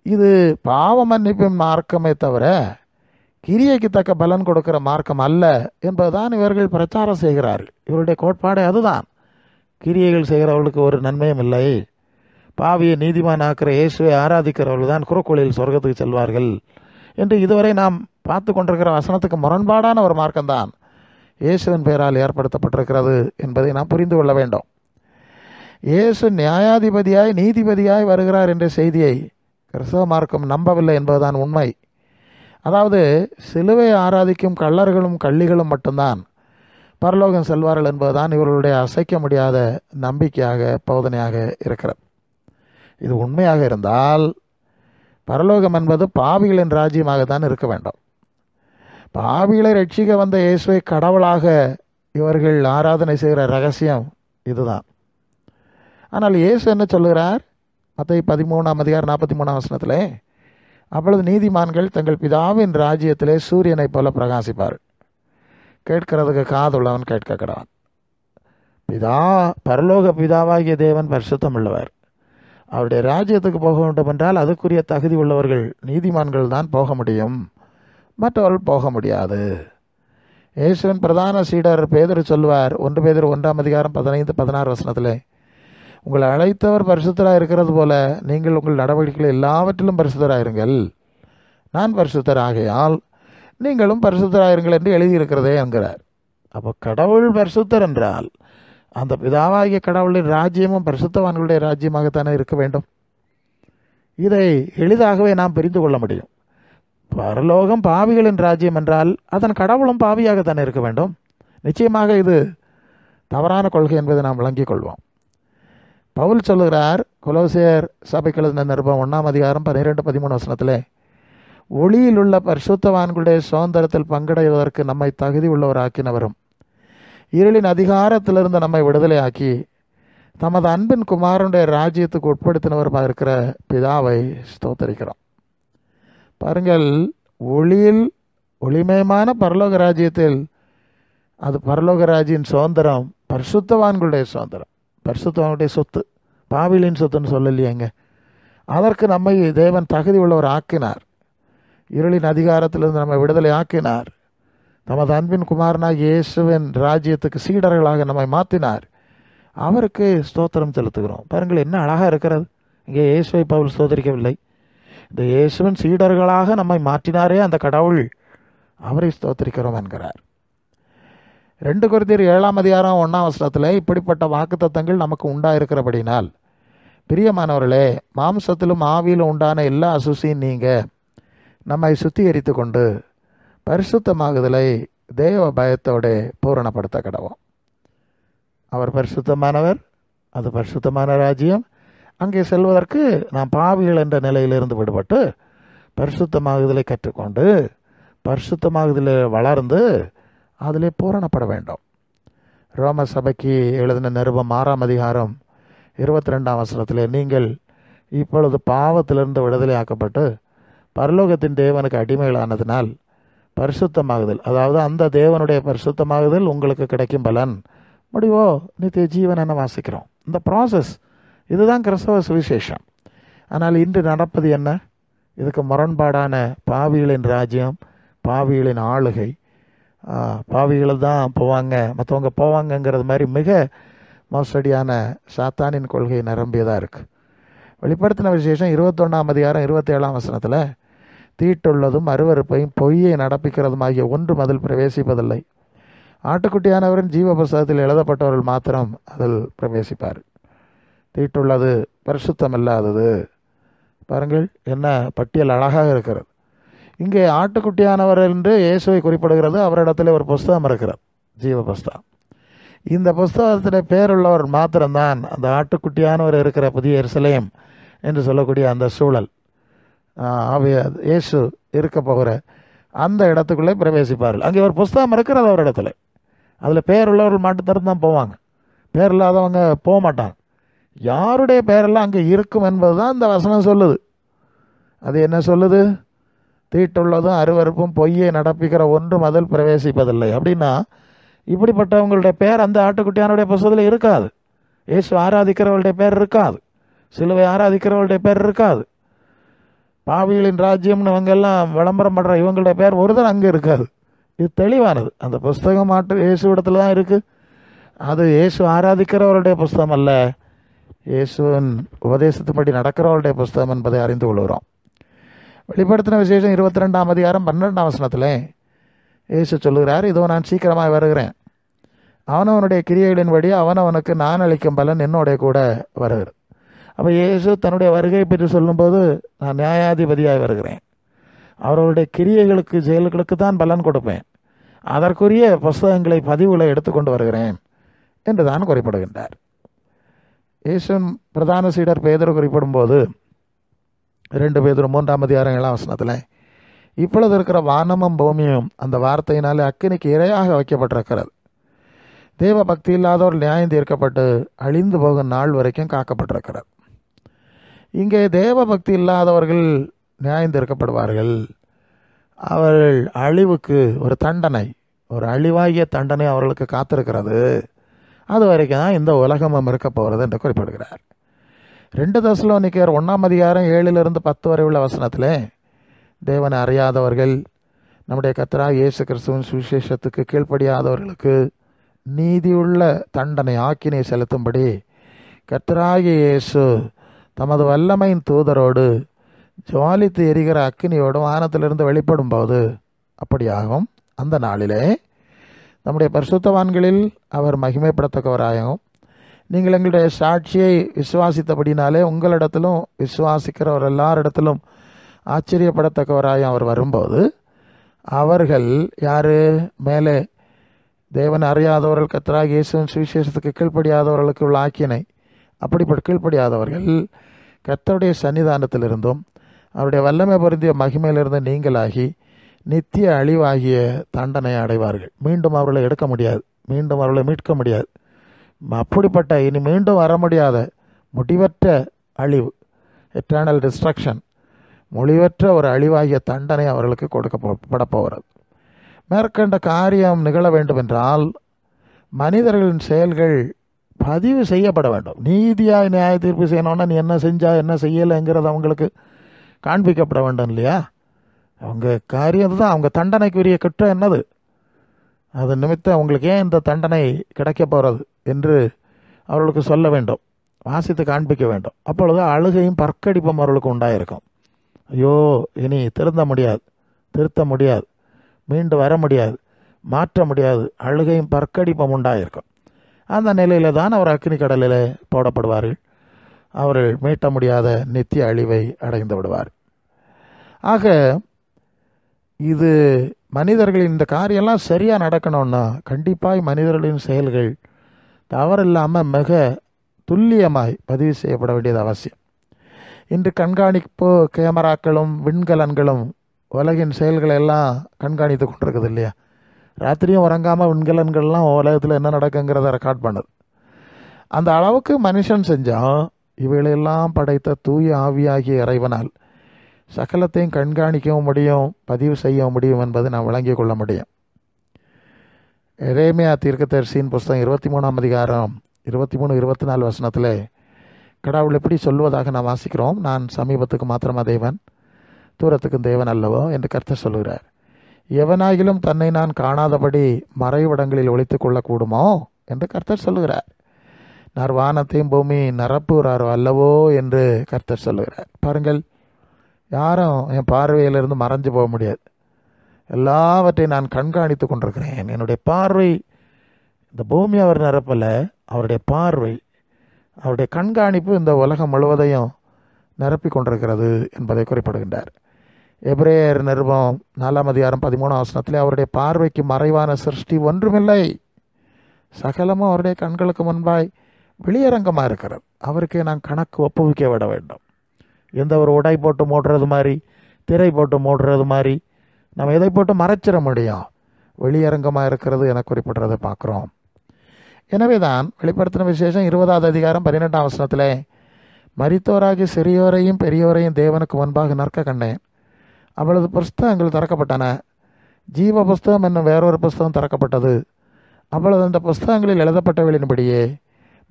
இது பாவ மன்னிப்பின் மார்க்கமே தவிர கிரியைக்கு தக்க பலன் கொடுக்கிற மார்க்கம் அல்ல என்பதுதான் இவர்கள் பிரச்சாரம் செய்கிறார்கள். இவருடைய கோட்பாடு அதுதான். கிரியைகள் செய்கிறவர்களுக்கு ஒரு நன்மையும் இல்லை, பாவியை நீதிமானாக்கிற இயேசுவை ஆராதிக்கிறவர்கள் தான் குறுக்கோளில் சொர்க்கத்துக்கு செல்வார்கள் என்று இதுவரை நாம் பார்த்து கொண்டிருக்கிற வசனத்துக்கு முரண்பாடான ஒரு மார்க்கம்தான் இயேசுவின் பெயரால் ஏற்படுத்தப்பட்டிருக்கிறது என்பதை நாம் புரிந்து கொள்ள வேண்டும். இயேசு நியாயாதிபதியாய் நீதிபதியாய் வருகிறார் என்ற செய்தியை கிறிஸ்தவ மார்க்கம் நம்பவில்லை என்பதுதான் உண்மை. அதாவது சிலுவை ஆராதிக்கும் கள்ளர்களும் கள்ளிகளும் மட்டும்தான் பரலோகம் செல்வார்கள் என்பதுதான் இவர்களுடைய அசைக்க முடியாத நம்பிக்கையாக, போதனையாக இருக்கிறது. இது உண்மையாக இருந்தால் பரலோகம் என்பது பாவிகளின் ராஜ்யமாகத்தான் இருக்க வேண்டும். பாவிகளை ரட்சிக்க வந்த இயேசுவை கடவுளாக இவர்கள் ஆராதனை செய்கிற ரகசியம் இதுதான். ஆனால் இயேசு என்ன சொல்லுகிறார்? மத்தேயு 13:43 அப்பொழுது நீதிமான்கள் தங்கள் பிதாவின் ராஜ்யத்திலே சூரியனை போல பிரகாசிப்பார். கேட்கிறதுக்கு காதுள்ளவன் கேட்க கடவான். பரலோக பிதாவாகிய தேவன் பரிசுத்தம் உள்ளவர். அவருடைய ராஜ்யத்துக்கு போக வேண்டும் என்றால் அதுக்குரிய தகுதி உள்ளவர்கள் நீதிமான்கள் தான் போக முடியும், மற்றவர்கள் போக முடியாது. இயேசுவின் பிரதான சீடர் பேதுரு சொல்வார், 1 பேதுரு 1:15-16 உங்களை அழைத்தவர் பரிசுத்தராக இருக்கிறது போல நீங்கள் உங்கள் நடவடிக்கைகள் எல்லாவற்றிலும் பரிசுத்தராயிருங்கள். நான் பரிசுத்தராகையால் நீங்களும் பரிசுத்தராயிருங்கள் என்று எழுதியிருக்கிறதே என்கிறார். அப்போ கடவுள் பரிசுத்தர் என்றால் அந்த பிதாவாகிய கடவுளின் ராஜ்யமும் பரிசுத்தவான்களுடைய ராஜ்யமாகத்தானே இருக்க வேண்டும். இதை எளிதாகவே நாம் புரிந்து கொள்ள முடியும். பரலோகம் பாவிகளின் ராஜ்யம் என்றால் அதன் கடவுளும் பாவியாகத்தானே இருக்க வேண்டும். நிச்சயமாக இது தவறான கொள்கை என்பதை நாம் விளங்கிக் கொள்வோம். பவுல் சொல்லுகிறார், கொலோசியர் சபைக்கு எழுதின நிருபம் 1:12-13 ஒளியில் உள்ள பரிசுத்தவான்களுடைய சுதந்திரத்தில் பங்கடைவதற்கு நம்மை தகுதி உள்ளவராக்கினவரும் இருளின் அதிகாரத்திலிருந்து நம்மை விடுதலை ஆக்கி தமது அன்பின் குமாரனுடைய ராஜ்யத்துக்கு உட்படுத்தினவருமாக இருக்கிற பிதாவை ஸ்தோத்தரிக்கிறோம். பாருங்கள், ஒளிமயமான பரலோக ராஜ்யத்தில் அது பரலோக ராஜ்யின் சுதந்திரம் பரிசுத்தவான்களுடைய சுதந்திரம், பரிசுத்தவானுடைய சொத்து, பாவிலின் சொத்துன்னு சொல்லலையேங்க. அதற்கு நம்மை தேவன் தகுதி உள்ளவர் ஆக்கினார். இருளின் அதிகாரத்திலிருந்து நம்மை விடுதலை ஆக்கினார். தமது அன்பின் குமாரனாக இயேசுவின் ராஜ்யத்துக்கு சீடர்களாக நம்மை மாற்றினார். அவருக்கு ஸ்தோத்திரம் செலுத்துகிறோம். பாருங்கள் என்ன அழகாக இருக்கிறது. இங்கே இயேசுவை பவுல் ஸ்தோத்திரிக்கவில்லை, இந்த இயேசுவின் சீடர்களாக நம்மை மாற்றினாரே அந்த கடவுள், அவரை ஸ்தோத்திரிக்கிறோம் என்கிறார். 2 கொரிந்தியர் 7:1 இப்படிப்பட்ட வாக்குத்தத்தங்கள் நமக்கு உண்டாயிருக்கிறபடினால் பிரியமானவர்களே, மாம்சத்திலும் ஆவியிலும் உண்டான எல்லா அசுசியும் நீங்க நம்மை சுத்திகரித்து கொண்டு பரிசுத்தமாகுதலை தேவ பயத்தோடு பூரணப்படுத்த கடவோம். அவர் பரிசுத்தமானவர், அது பரிசுத்தமான ராஜ்யம். அங்கே செல்வதற்கு நாம் பாவிகள் என்ற நிலையிலிருந்து விடுபட்டு பரிசுத்தமாகுதலை கற்றுக்கொண்டு பரிசுத்தமாகுதலை வளர்ந்து அதிலே பூரணப்பட வேண்டும். ரோம சபைக்கு எழுதின நிருபம் 6:22 நீங்கள் இப்பொழுது பாவத்திலிருந்து விடுதலை ஆக்கப்பட்டு பரலோகத்தின் தேவனுக்கு அடிமைகளானதினால் பரிசுத்தமாகுதல், அதாவது அந்த தேவனுடைய பரிசுத்தமாகுதல் உங்களுக்கு கிடைக்கும் பலன் முடிவோ நித்திய ஜீவன் என வாசிக்கிறோம். இந்த ப்ராசஸ் இதுதான் கிறிஸ்தவ சுவிசேஷம். ஆனால் இன்று நடப்பது என்ன? இதுக்கு முரண்பாடான பாவிகளின் ராஜ்யம், பாவிகளின் ஆளுகை, பாவிகள் தான் போவாங்க மற்றவங்க போவாங்கங்கிறது மாதிரி மிக மோசடியான சாத்தானின் கொள்கை நிரம்பியதாக இருக்குது. வெளிப்படுத்தின விசேஷம் 21:27 தீட்டுள்ளதும் அருவருப்பையும் பொய்யை நடப்பிக்கிறதுமாகிய ஒன்றும் அதில் பிரவேசிப்பதில்லை. ஆட்டுக்குட்டியானவரின் ஜீவ புஸ்தகத்தில் எழுதப்பட்டவர்கள் மாத்திரம் அதில் பிரவேசிப்பார். தீட்டுள்ளது, பரிசுத்தம் இல்லாதது. பாருங்கள் என்ன பட்டியல் அழகாக இருக்கிறது. இங்கே ஆட்டுக்குட்டியானவர் என்று இயேசுவை குறிப்பிடுகிறது. அவரிடத்தில் ஒரு புஸ்தகம் இருக்கிறது, ஜீவ புஸ்தகம். இந்த புஸ்தகத்தில் பேருள்ளவர் மாத்திரம்தான் அந்த ஆட்டுக்குட்டியானவர் இருக்கிற புதிய எருசலேம் என்று சொல்லக்கூடிய அந்த சூழல், இயேசு இருக்க போகிற அந்த இடத்துக்குள்ளே பிரவேசிப்பார்கள். அங்கே ஒரு புஸ்தகம் இருக்கிறது அவரிடத்துல, அதில் பேருள்ளவர்கள் மட்டும் தான் போவாங்க. பேர் இல்லாதவங்க போக மாட்டாங்க. யாருடைய பேரெல்லாம் அங்கே இருக்கும் என்பது தான் இந்த வசனம் சொல்லுது. அது என்ன சொல்லுது? தீட்டுள்ளதும் அருவருப்பும் பொய்யை நடப்பிக்கிற ஒன்றும் அதில் பிரவேசிப்பதில்லை. அப்படின்னா இப்படிப்பட்டவங்களுடைய பேர் அந்த ஆட்டுக்குட்டியானுடைய புஸ்தகத்தில் இருக்காது. இயேசு ஆராதிக்கிறவர்களுடைய பேர் இருக்காது. சிலுவை ஆராதிக்கிறவர்களுடைய பேர் இருக்காது. பாவிகளின் ராஜ்யம்னு இவங்கெல்லாம் விளம்பரம் பண்ணுற இவங்களுடைய பேர் ஒருத்தர் அங்கே இருக்காது. இது தெளிவானது. அந்த புஸ்தகம் இயேசு இடத்துல தான் இருக்குது. அது இயேசு ஆராதிக்கிறவருடைய புஸ்தகம் அல்ல, இயேசுவின் உபதேசத்தின்படி நடக்கிறவருடைய புஸ்தகம் என்பதை அறிந்து கொள்கிறோம். வெளிப்படுத்தின விசேஷம் 22ஆம் அதிகாரம் 12ஆம் வசனத்தில் இயேசு சொல்லுகிறார், இதோ நான் சீக்கிரமாக வருகிறேன், அவனவனுடைய கிரியைகளின்படி அவனவனுக்கு நான் அளிக்கும் பலன் என்னோடைய கூட வருகிறது. அப்போ இயேசு தன்னுடைய வருகையை பற்றி சொல்லும்போது, நான் நியாயாதிபதியாக வருகிறேன், அவர்களுடைய கிரியைகளுக்கு செயல்களுக்கு தான் பலன் கொடுப்பேன், அதற்குரிய புஸ்தகங்களை பதிவுகளை எடுத்துக்கொண்டு வருகிறேன் என்று தான் குறிப்பிடுகின்றார். இயேசுவின் பிரதான சீடர் பேதுரு குறிப்பிடும்போது 2 பேதுரு 3ஆம் அதிகாரம் 7ஆம் வசனத்தில், இப்பொழுது இருக்கிற வானமும் பூமியும் அந்த வார்த்தையினாலே அக்கினிக்கு இரையாக வைக்கப்பட்டிருக்கிறது. தேவ பக்தி இல்லாதவர் நியாயம் தீர்க்கப்பட்டு அழிந்து போகும் நாள் வரைக்கும் காக்கப்பட்டிருக்கிறது. இங்கே தேவ பக்தி இல்லாதவர்கள் நியாயம் தீர்க்கப்படுவார்கள். அவர்கள் அழிவுக்கு ஒரு தண்டனை, ஒரு அழிவாகிய தண்டனை அவர்களுக்கு காத்திருக்கிறது. அது வரைக்கும் தான் இந்த உலகமும் இருக்க போகிறது என்று குறிப்பிடுகிறார். 2 தெசலோனிக்கேயர் 1ஆம் அதிகாரம் 7-10 வரை உள்ள வசனத்தில், தேவனை அறியாதவர்கள் நம்முடைய கர்த்தராகிய இயேசு கிறிஸ்துவின் சுவிசேஷத்துக்கு கீழ்ப்படியாதவர்களுக்கு நீதியுள்ள தண்டனை ஆக்கினை செலுத்தும்படி கர்த்தராகிய இயேசு தமது வல்லமையின் தூதரோடு ஜுவாலித்து எரிகிற அக்கினியோடு வானத்திலிருந்து வெளிப்படும் போது அப்படியாகும். அந்த நாளிலே நம்முடைய பரிசுத்தவான்களில் அவர் மகிமைப்படத்தக்கவராகவும், நீங்கள் எங்களுடைய சாட்சியை விசுவாசித்தபடினாலே உங்களிடத்திலும் விசுவாசிக்கிறவர் எல்லாரிடத்திலும் ஆச்சரியப்படத்தக்கவராயும் அவர் வரும்போது, அவர்கள் யார்? மேலே தேவன் அறியாதவர்கள், கர்த்தராகிய இயேசுவின் சுவிசேஷத்துக்கு கீழ்ப்படியாதவர்களுக்கு உள்ள ஆக்கினை, அப்படிப்பட்ட கீழ்ப்படியாதவர்கள் கர்த்தருடைய சன்னிதானத்திலிருந்தும் அவருடைய வல்லமை பொருந்திய மகிமையிலிருந்து நீங்களாகி நித்திய அழிவாகிய தண்டனை அடைவார்கள். மீண்டும் அவர்களை எடுக்க முடியாது, மீண்டும் அவர்களை மீட்க முடியாது. அப்படிப்பட்ட இனி மீண்டும் வர முடியாத முடிவற்ற அழிவு, எட்டர்னல் டிஸ்ட்ரக்ஷன், முடிவற்ற ஒரு அழிவாகிய தண்டனை அவர்களுக்கு கொடுக்கப்பட போகிறது. மேற்கண்ட காரியம் நிகழ வேண்டும் என்றால் மனிதர்களின் செயல்கள் பதிவு செய்யப்பட வேண்டும். நீதியாக நியாய தீர்ப்பு செய்யணும்னா நீ என்ன செஞ்சா என்ன செய்யலைங்கிறது அவங்களுக்கு காண்பிக்கப்பட வேண்டும் இல்லையா? அவங்க காரியம் தான், அவங்க தண்டனைக்குரிய குற்றம் என்னது, அது நிமித்தம் அவங்களுக்கு ஏன் இந்த தண்டனை கிடைக்க போகிறது என்று அவர்களுக்கு சொல்ல வேண்டும், வாசித்து காண்பிக்க வேண்டும். அப்பொழுது அழுகையும் பற்கடிப்பும் அவர்களுக்கு உண்டாயிருக்கும். ஐயோ, இனி திருத்த முடியாது, மீண்டு வர முடியாது, மாற்ற முடியாது, அழுகையும் பற்கடிப்பும் உண்டாயிருக்கும். அந்த நிலையில தான் அவர் அக்னி கடலில் போடப்படுவார்கள். அவர்கள் மீட்ட முடியாத நித்திய அழிவை அடைந்து விடுவார். ஆக இது மனிதர்களின் இந்த காரியெல்லாம் சரியாக நடக்கணும்னா கண்டிப்பாக மனிதர்களின் செயல்கள் தவறில்லாமல் மிக துல்லியமாய் பதிவு செய்யப்பட வேண்டியது அவசியம். இன்று கண்காணிப்பு கேமராக்களும் விண்கலன்களும் உலகின் செயல்களை எல்லாம் கண்காணித்து கொண்டிருக்குது இல்லையா? ராத்திரியும் உறங்காமல் விண்கலன்கள்லாம் உலகத்தில் என்ன நடக்குங்கிறத ரெக்கார்ட் பண்ணுது. அந்த அளவுக்கு மனுஷன் செஞ்சால் இவைகளெல்லாம் படைத்த தூய ஆவியாகிய இறைவனால் சகலத்தையும் கண்காணிக்கவும் முடியும், பதிவு செய்ய முடியும் என்பதை நாம் விளங்கிக் கொள்ள முடியும். எரேமியா தீர்க்கதரிசியின் புஸ்தகம் 23ஆம் அதிகாரம் 23-24 வசனத்தில் கடவுள் எப்படி சொல்வதாக நாம் வாசிக்கிறோம். நான் சமீபத்துக்கு மாத்திரமா தேவன், தூரத்துக்கும் தேவன் அல்லவோ என்று கர்த்தர் சொல்லுகிறார். எவனாகிலும் தன்னை நான் காணாதபடி மறைவிடங்களில் ஒளித்து கொள்ளக்கூடுமோ என்று கர்த்தர் சொல்லுகிறார். நான் வானத்தையும் பூமி நிரப்புகிறாரோ அல்லவோ என்று கர்த்தர் சொல்லுகிறார். பாருங்கள், யாரும் என் பார்வையிலிருந்து மறைஞ்சு போக முடியாது. எல்லாவற்றையும் நான் கண்காணித்து கொண்டிருக்கிறேன். என்னுடைய பார்வை இந்த பூமி அவர் நிரப்பலை, அவருடைய பார்வை, அவருடைய கண்காணிப்பு இந்த உலகம் முழுவதையும் நிரப்பி கொண்டிருக்கிறது என்பதை குறிப்பிடுகின்றார். எபிரேயர் நிருபம் 4ஆம் அதிகாரம் 13ஆம் வசனத்திலே அவருடைய பார்வைக்கு மறைவான சிருஷ்டி ஒன்றுமில்லை, சகலமும் அவருடைய கண்களுக்கு முன்பாய் வெளியரங்கமாக இருக்கிறது. அவருக்கே நான் கணக்கு ஒப்புவிக்க விட வேண்டும். எந்த ஒரு உடை போட்டு மூடுறது மாதிரி, திரை போட்டு மூடுறது மாதிரி நம்ம எதை போட்டு மறைச்சிட முடியும்? வெளியரங்கமாக இருக்கிறது என குறிப்பிடுறதை பார்க்குறோம். எனவே தான் வெளிப்படுத்தின விசேஷம் 20வது அதிகாரம் 18ஆம் வசனத்திலே, மரித்தோராகி சிறியோரையும் பெரியோரையும் தேவனுக்கு முன்பாக நிற்க கண்டேன். அவளது புஸ்தகங்கள் திறக்கப்பட்டன. ஜீவ புஸ்தகம் என்னும் வேறொரு புஸ்தகம் திறக்கப்பட்டது. அவளது அந்த புஸ்தகங்களில் எழுதப்பட்டவளின்படியே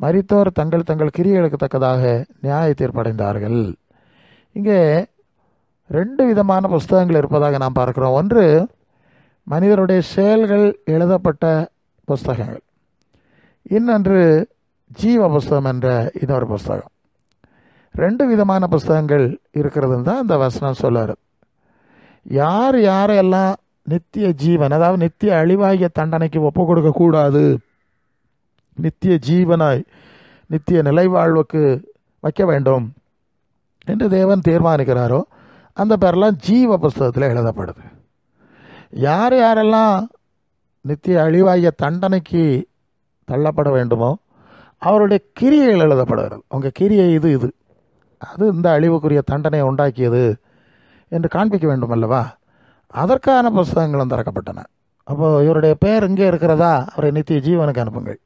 மரித்தோர் தங்கள் தங்கள் கிரியைகளுக்கு தக்கதாக நியாய தீர்ப்படைந்தார்கள். இங்கே 2 விதமான புஸ்தகங்கள் இருப்பதாக நாம் பார்க்கிறோம். ஒன்று மனிதருடைய செயல்கள் எழுதப்பட்ட புஸ்தகங்கள், இன்னொன்று ஜீவ புஸ்தகம் என்ற இன்னொரு புஸ்தகம். 2 விதமான புஸ்தகங்கள் இருக்கிறதுன்னு தான் இந்த வசனம் சொல்லுறது. யார் யாரெல்லாம் நித்திய ஜீவன், அதாவது நித்திய அழிவாகிய தண்டனைக்கு ஒப்பு கொடுக்கக்கூடாது, நித்திய ஜீவனாய் நித்திய நிலைவாழ்வுக்கு வைக்க வேண்டும் என்று தேவன் தீர்மானிக்கிறாரோ அந்த பேரெல்லாம் ஜீவ புஸ்தகத்தில் எழுதப்படுது. யார் யாரெல்லாம் நித்திய அழிவாகிய தண்டனைக்கு தள்ளப்பட வேண்டுமோ அவருடைய கிரியைகள் எழுதப்படுகிறது. உங்கள் கிரியை இது இது அது இந்த அழிவுக்குரிய தண்டனையை உண்டாக்கியது என்று காண்பிக்க வேண்டும் அல்லவா? அதற்கான புஸ்தகங்களும் திறக்கப்பட்டன. அப்போது இவருடைய பேர் இங்கே இருக்கிறதா, அவரை நித்திய ஜீவனுக்கு அனுப்புங்கள்.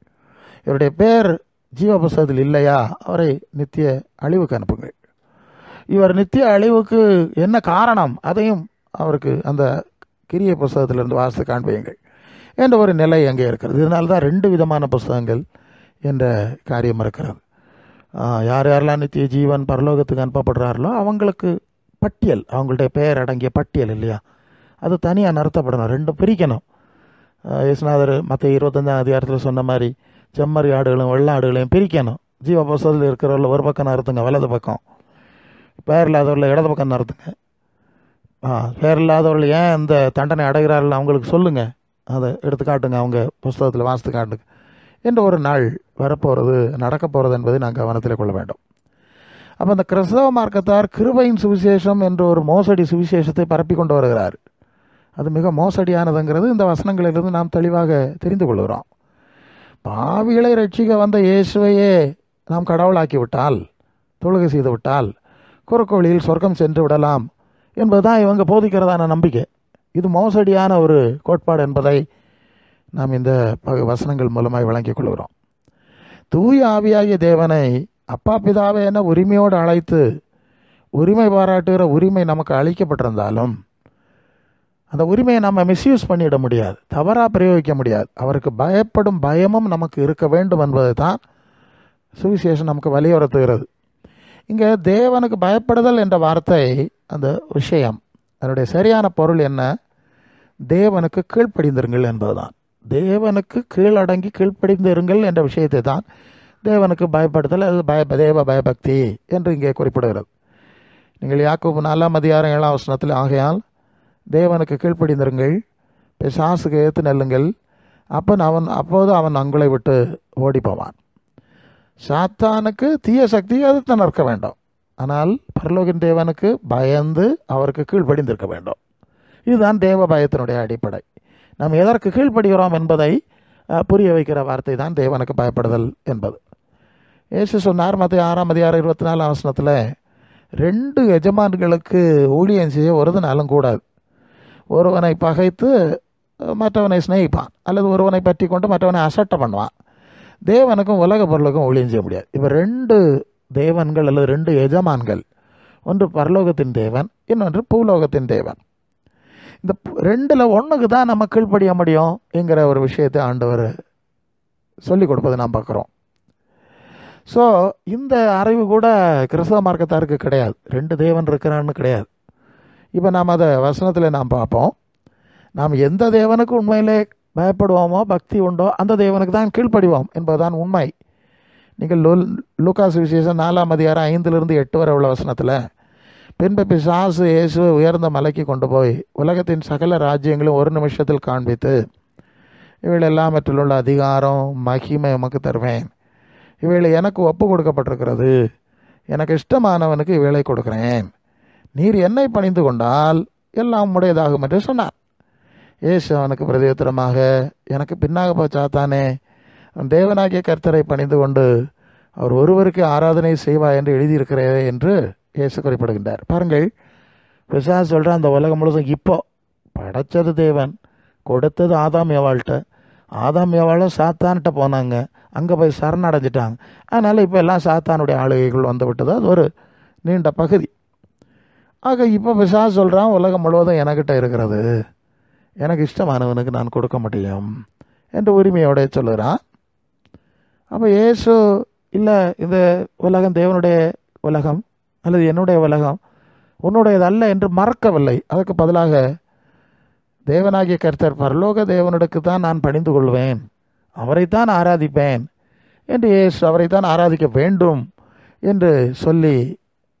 இவருடைய பேர் ஜீவ புஸ்தகத்தில் இல்லையா, அவரை நித்திய அழிவுக்கு அனுப்புங்கள். இவர் நித்திய அழிவுக்கு என்ன காரணம், அதையும் அவருக்கு அந்த கிரிய புஸ்தகத்திலிருந்து வாசித்து காண்பியுங்கள் என்ற ஒரு நிலை அங்கே இருக்கிறது. இதனால தான் 2 விதமான புஸ்தகங்கள் என்ற காரியம் இருக்கிறது. யார் யாரெல்லாம் நித்திய ஜீவன் பரலோகத்துக்கு அனுப்பப்படுறார்களோ அவங்களுக்கு பட்டியல், அவங்களுடைய பெயர் அடங்கிய பட்டியல் இல்லையா, அது தனியாக நிறுத்தப்படணும். 2 பிரிக்கணும். இயேசுநாதர் மத்திய 25ஆம் அதிகாரத்தில் சொன்ன மாதிரி செம்மறி ஆடுகளும் வெள்ள ஆடுகளையும் பிரிக்கணும். ஜீவ புஸ்தகத்தில் இருக்கிறவர்கள் ஒரு பக்கம் நிறுத்துங்க, வலது பக்கம். பெயர் இல்லாதவர்கள் இடது பக்கம் நிறுத்துங்க. பெயர் இல்லாதவர்கள் ஏன் இந்த தண்டனை அடைகிறார்கள் அவங்களுக்கு சொல்லுங்கள், அதை எடுத்து காட்டுங்க, அவங்க புஸ்தகத்தில் வாசித்து காட்டுங்க என்ற ஒரு நாள் வரப்போகிறது, நடக்க போகிறது என்பதை நாங்கள் கவனத்தில் கொள்ள வேண்டும். அப்போ அந்த கிறிஸ்தவ மார்க்கத்தார் கிருபையின் சுவிசேஷம் என்ற ஒரு மோசடி சுவிசேஷத்தை பரப்பி கொண்டு வருகிறார். அது மிக மோசடியானதுங்கிறது இந்த வசனங்களிலிருந்து நாம் தெளிவாக தெரிந்து கொள்கிறோம். பாவிகளை ரட்சிக்க வந்த இயேசுவையே நாம் கடவுளாக்கி விட்டால், தொழுகை செய்து விட்டால் குறுக்கு வழியில் சொர்க்கம் சென்று விடலாம் என்பதுதான் இவங்க போதிக்கிறதான நம்பிக்கை. இது மோசடியான ஒரு கோட்பாடு என்பதை நாம் இந்த வசனங்கள் மூலமாக விளங்கிக் கொள்கிறோம். தூய ஆவியாகிய தேவனை அப்பா பிதாவை என உரிமையோடு அழைத்து உரிமை பாராட்டுகிற உரிமை நமக்கு அளிக்கப்பட்டிருந்தாலும் அந்த உரிமையை நம்ம மிஸ்யூஸ் பண்ணிட முடியாது, தவறாக பிரயோகிக்க முடியாது. அவருக்கு பயப்படும் பயமும் நமக்கு இருக்க வேண்டும் என்பதை தான் சுவிசேஷம் நமக்கு வலியுறுத்துகிறது. இங்கே தேவனுக்கு பயப்படுதல் என்ற வார்த்தை, அந்த விஷயம், அதனுடைய சரியான பொருள் என்ன? தேவனுக்கு கீழ்ப்படிந்திருங்கள் என்பதுதான். தேவனுக்கு கீழடங்கி கீழ்ப்படிந்திருங்கள் என்ற விஷயத்தை தான் தேவனுக்கு பயப்படுதல் அல்லது தேவ பயபக்தி என்று இங்கே குறிப்பிடுகிறது. நீங்கள் யாக்கோபு 4ஆம் அதிகாரம் 7ஆம் வசனத்தில், ஆகையால் தேவனுக்கு கீழ்ப்படிந்திருங்கள், பிசாசுக்கு ஏற்று நெல்லுங்கள், அப்போது அவன் உங்களை விட்டு ஓடி போவான். சாத்தானுக்கு தீய சக்தி எதிர்த்து நிற்க வேண்டும், ஆனால் பரலோகின் தேவனுக்கு பயந்து அவருக்கு கீழ்ப்படிந்திருக்க வேண்டும். இதுதான் தேவ பயத்தினுடைய அடிப்படை. நாம் எதற்கு கீழ்ப்படுகிறோம் என்பதை புரிய வைக்கிற வார்த்தை தான் தேவனுக்கு பயப்படுதல் என்பது. இயேசு சொன்னார் மத்திய 6ஆம் அதிகாரம் 24ஆம் வசனத்தில், 2 எஜமான்களுக்கு ஊழியம் செய்ய ஒரு நாளும் கூடாது. ஒருவனை பகைத்து மற்றவனை சிநேகிப்பான், அல்லது ஒருவனை பற்றி கொண்டு மற்றவனை அசட்டை பண்ணுவான். தேவனுக்கும் உலக பொருளுக்கும் ஊழியம் செய்ய முடியாது. இப்போ 2 தேவன்கள் அல்லது 2 எஜமான்கள், ஒன்று பரலோகத்தின் தேவன், இன்னொன்று பூலோகத்தின் தேவன். இந்த 2ல் ஒன்றுக்கு தான் நம்ம கீழ்ப்படிய முடியும் என்கிற ஒரு விஷயத்தை ஆண்டவர் சொல்லிக் கொடுப்பதை நாம் பார்க்குறோம். ஸோ இந்த அறிவு கூட கிறிஸ்தவ மார்க்கத்தாருக்கு கிடையாது. 2 தேவன் இருக்கிறான்னு கிடையாது. இப்போ நாம் அதை வசனத்தில் நாம் பார்ப்போம். நாம் எந்த தேவனுக்கு உண்மையிலே பயப்படுவோமோ, பக்தி உண்டோ, அந்த தேவனுக்கு தான் கீழ்ப்படிவோம் என்பதுதான் உண்மை. நீங்கள் லூக்கா சுவிசேஷம் 4ஆம் அதிகாரம் 5-8 வரை உள்ள வசனத்தில், பின்பு பிசாசு இயேசுவை உயர்ந்த மலைக்கு கொண்டு போய் உலகத்தின் சகல ராஜ்யங்களும் ஒரு நிமிஷத்தில் காண்பித்து, இவைகள் எல்லாவற்றில் உள்ள அதிகாரம் மகிமை உமக்கு தருவேன், இவைகளை எனக்கு ஒப்பு கொடுக்கப்பட்டிருக்கிறது, எனக்கு இஷ்டமானவனுக்கு இவைகளை கொடுக்கிறேன், நீர் என்னை பணிந்து கொண்டால் எல்லாம் உடையதாகும் என்று சொன்னார். இயேசு அவனுக்கு பிரதியுத்தரமாக, எனக்கு பின்னாக போச்சாத்தானே, தேவனாகிய கர்த்தரை பணிந்து கொண்டு அவர் ஒருவருக்கு ஆராதனை செய்வாய் என்று எழுதியிருக்கிறதே என்று இயேசு குறிப்பிடுகின்றார். பாருங்கள், பிசாசு சொல்கிற அந்த உலகம் முழுசும் இப்போ படைச்சது தேவன், கொடுத்தது ஆதாம் ஏவாள்கிட்ட, ஆதாம் ஏவாளும் சாத்தான்கிட்ட போனாங்க, அங்கே போய் சரணடைஞ்சிட்டாங்க. அதனால் இப்போ எல்லாம் சாத்தானுடைய ஆளுகைகள் வந்து விட்டது. அது ஒரு நீண்ட பகுதி. ஆக இப்போ பிசாசு சொல்கிறான், உலகம் முழுவதும் எனக்கிட்ட இருக்கிறது, எனக்கு இஷ்டமானவனுக்கு நான் கொடுக்க முடியும் என்று உரிமையோட சொல்லுகிறான். அப்போ இயேசு இல்லை, இந்த உலகம் தேவனுடைய உலகம் அல்லது என்னுடைய உலகம், உன்னுடையது அல்ல என்று மறக்கவில்லை. அதற்கு பதிலாக தேவனாகிய கர்த்தர் பரலோக தேவனுக்கு தான் நான் பணிந்து கொள்வேன், அவரைத்தான் ஆராதிப்பேன் என்று இயேசு அவரைத்தான் ஆராதிக்க வேண்டும் என்று சொல்லி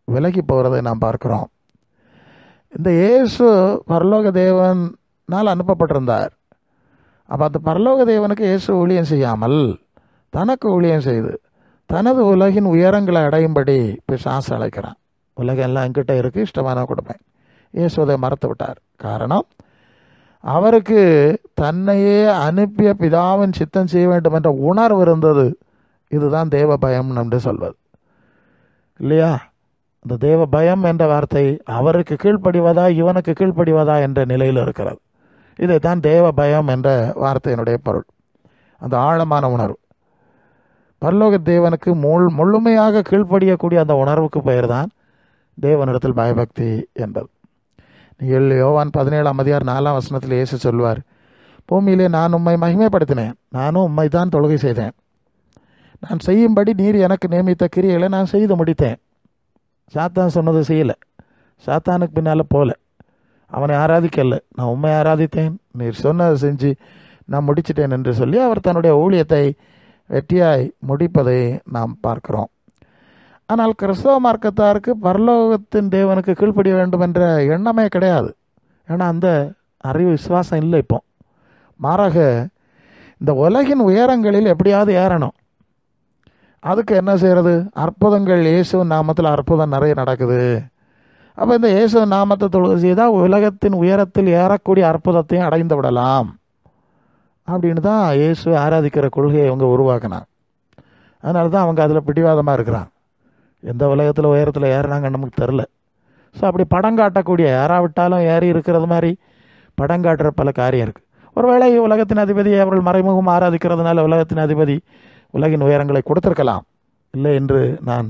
விலகி போகிறதை நாம் பார்க்கிறோம். இந்த இயேசு பரலோக தேவனால் அனுப்பப்பட்டிருந்தார். அப்போ அந்த பரலோக தேவனுக்கு இயேசு ஊழியம் செய்யாமல் தனக்கு ஊழியம் செய்து தனது உலகின் உயரங்களை அடையும்படி பிசாசு அழைக்கிறான். உலகம் எல்லாம் என்கிட்ட இருக்குது, இஷ்டமான கொடுப்பேன். இயேசு அதை மறத்து விட்டார். காரணம், அவருக்கு தன்னையே அனுப்பிய பிதாவின் சித்தம் செய்ய வேண்டும் என்ற உணர்வு இருந்தது. இதுதான் தேவ பயம் என்று சொல்வது இல்லையா? அந்த தேவ பயம் என்ற வார்த்தை அவருக்கு கீழ்ப்படிவதா இவனுக்கு கீழ்ப்படிவதா என்ற நிலையில் இருக்கிறது. இதைத்தான் தேவ பயம் என்ற வார்த்தையினுடைய பொருள். அந்த ஆழமான உணர்வு, பரலோக தேவனுக்கு முழுமையாக கீழ்ப்படியக்கூடிய அந்த உணர்வுக்கு பெயர் தான் தேவனிடத்தில் பயபக்தி என்பது. நீங்கள் யோவான் 17:4 இயேசு சொல்வார், பூமியிலே நான் உம்மை மகிமைப்படுத்தினேன், நானும் உம்மை தான் தொழுகை செய்தேன், நான் செய்யும்படி நீர் எனக்கு நியமித்த கிரியைகளை நான் செய்து முடித்தேன். சாத்தான் சொன்னது செய்யலை, சாத்தானுக்கு பின்னால் போல, அவனை ஆராதிக்கல, நான் உண்மை ஆராதித்தேன், நீர் சொன்னதை செஞ்சு நான் முடிச்சிட்டேன் என்று சொல்லி அவர் தன்னுடைய ஊழியத்தை வெற்றியாய் முடிப்பதை நாம் பார்க்கிறோம். ஆனால் கிறிஸ்தவ மார்க்கத்தாருக்கு பரலோகத்தின் தேவனுக்கு கீழ்ப்படிய வேண்டும் என்ற எண்ணமே கிடையாது. ஏன்னா அந்த அறிவு விசுவாசம் இல்லை. இப்போ மாறாக இந்த உலகின் உயரங்களில் எப்படியாவது ஏறணும். அதுக்கு என்ன செய்கிறது? அற்புதங்கள், இயேசுவின் நாமத்தில் அற்புதம் நிறைய நடக்குது. அப்போ இந்த இயேசுவின் நாமத்தை தொழுகை செய்தால் உலகத்தின் உயரத்தில் ஏறக்கூடிய அற்புதத்தையும் அடைந்து விடலாம் அப்படின்னு தான் இயேசு ஆராதிக்கிற கொள்கையை அவங்க உருவாக்கினாங்க. அதனால தான் அவங்க அதில் பிடிவாதமாக இருக்கிறாங்க. எந்த உலகத்தில் உயரத்தில் ஏறினாங்கன்னு நமக்கு தெரில. ஸோ அப்படி படம் காட்டக்கூடிய, யாராவிட்டாலும் ஏறி இருக்கிறது மாதிரி படம் காட்டுற பல காரியம் இருக்குது. ஒருவேளை உலகத்தின் அதிபதி அவர்கள் மறைமுகம் ஆராதிக்கிறதுனால உலகத்தின் அதிபதி உலகின் உயரங்களை கொடுத்துருக்கலாம், இல்லை என்று நான்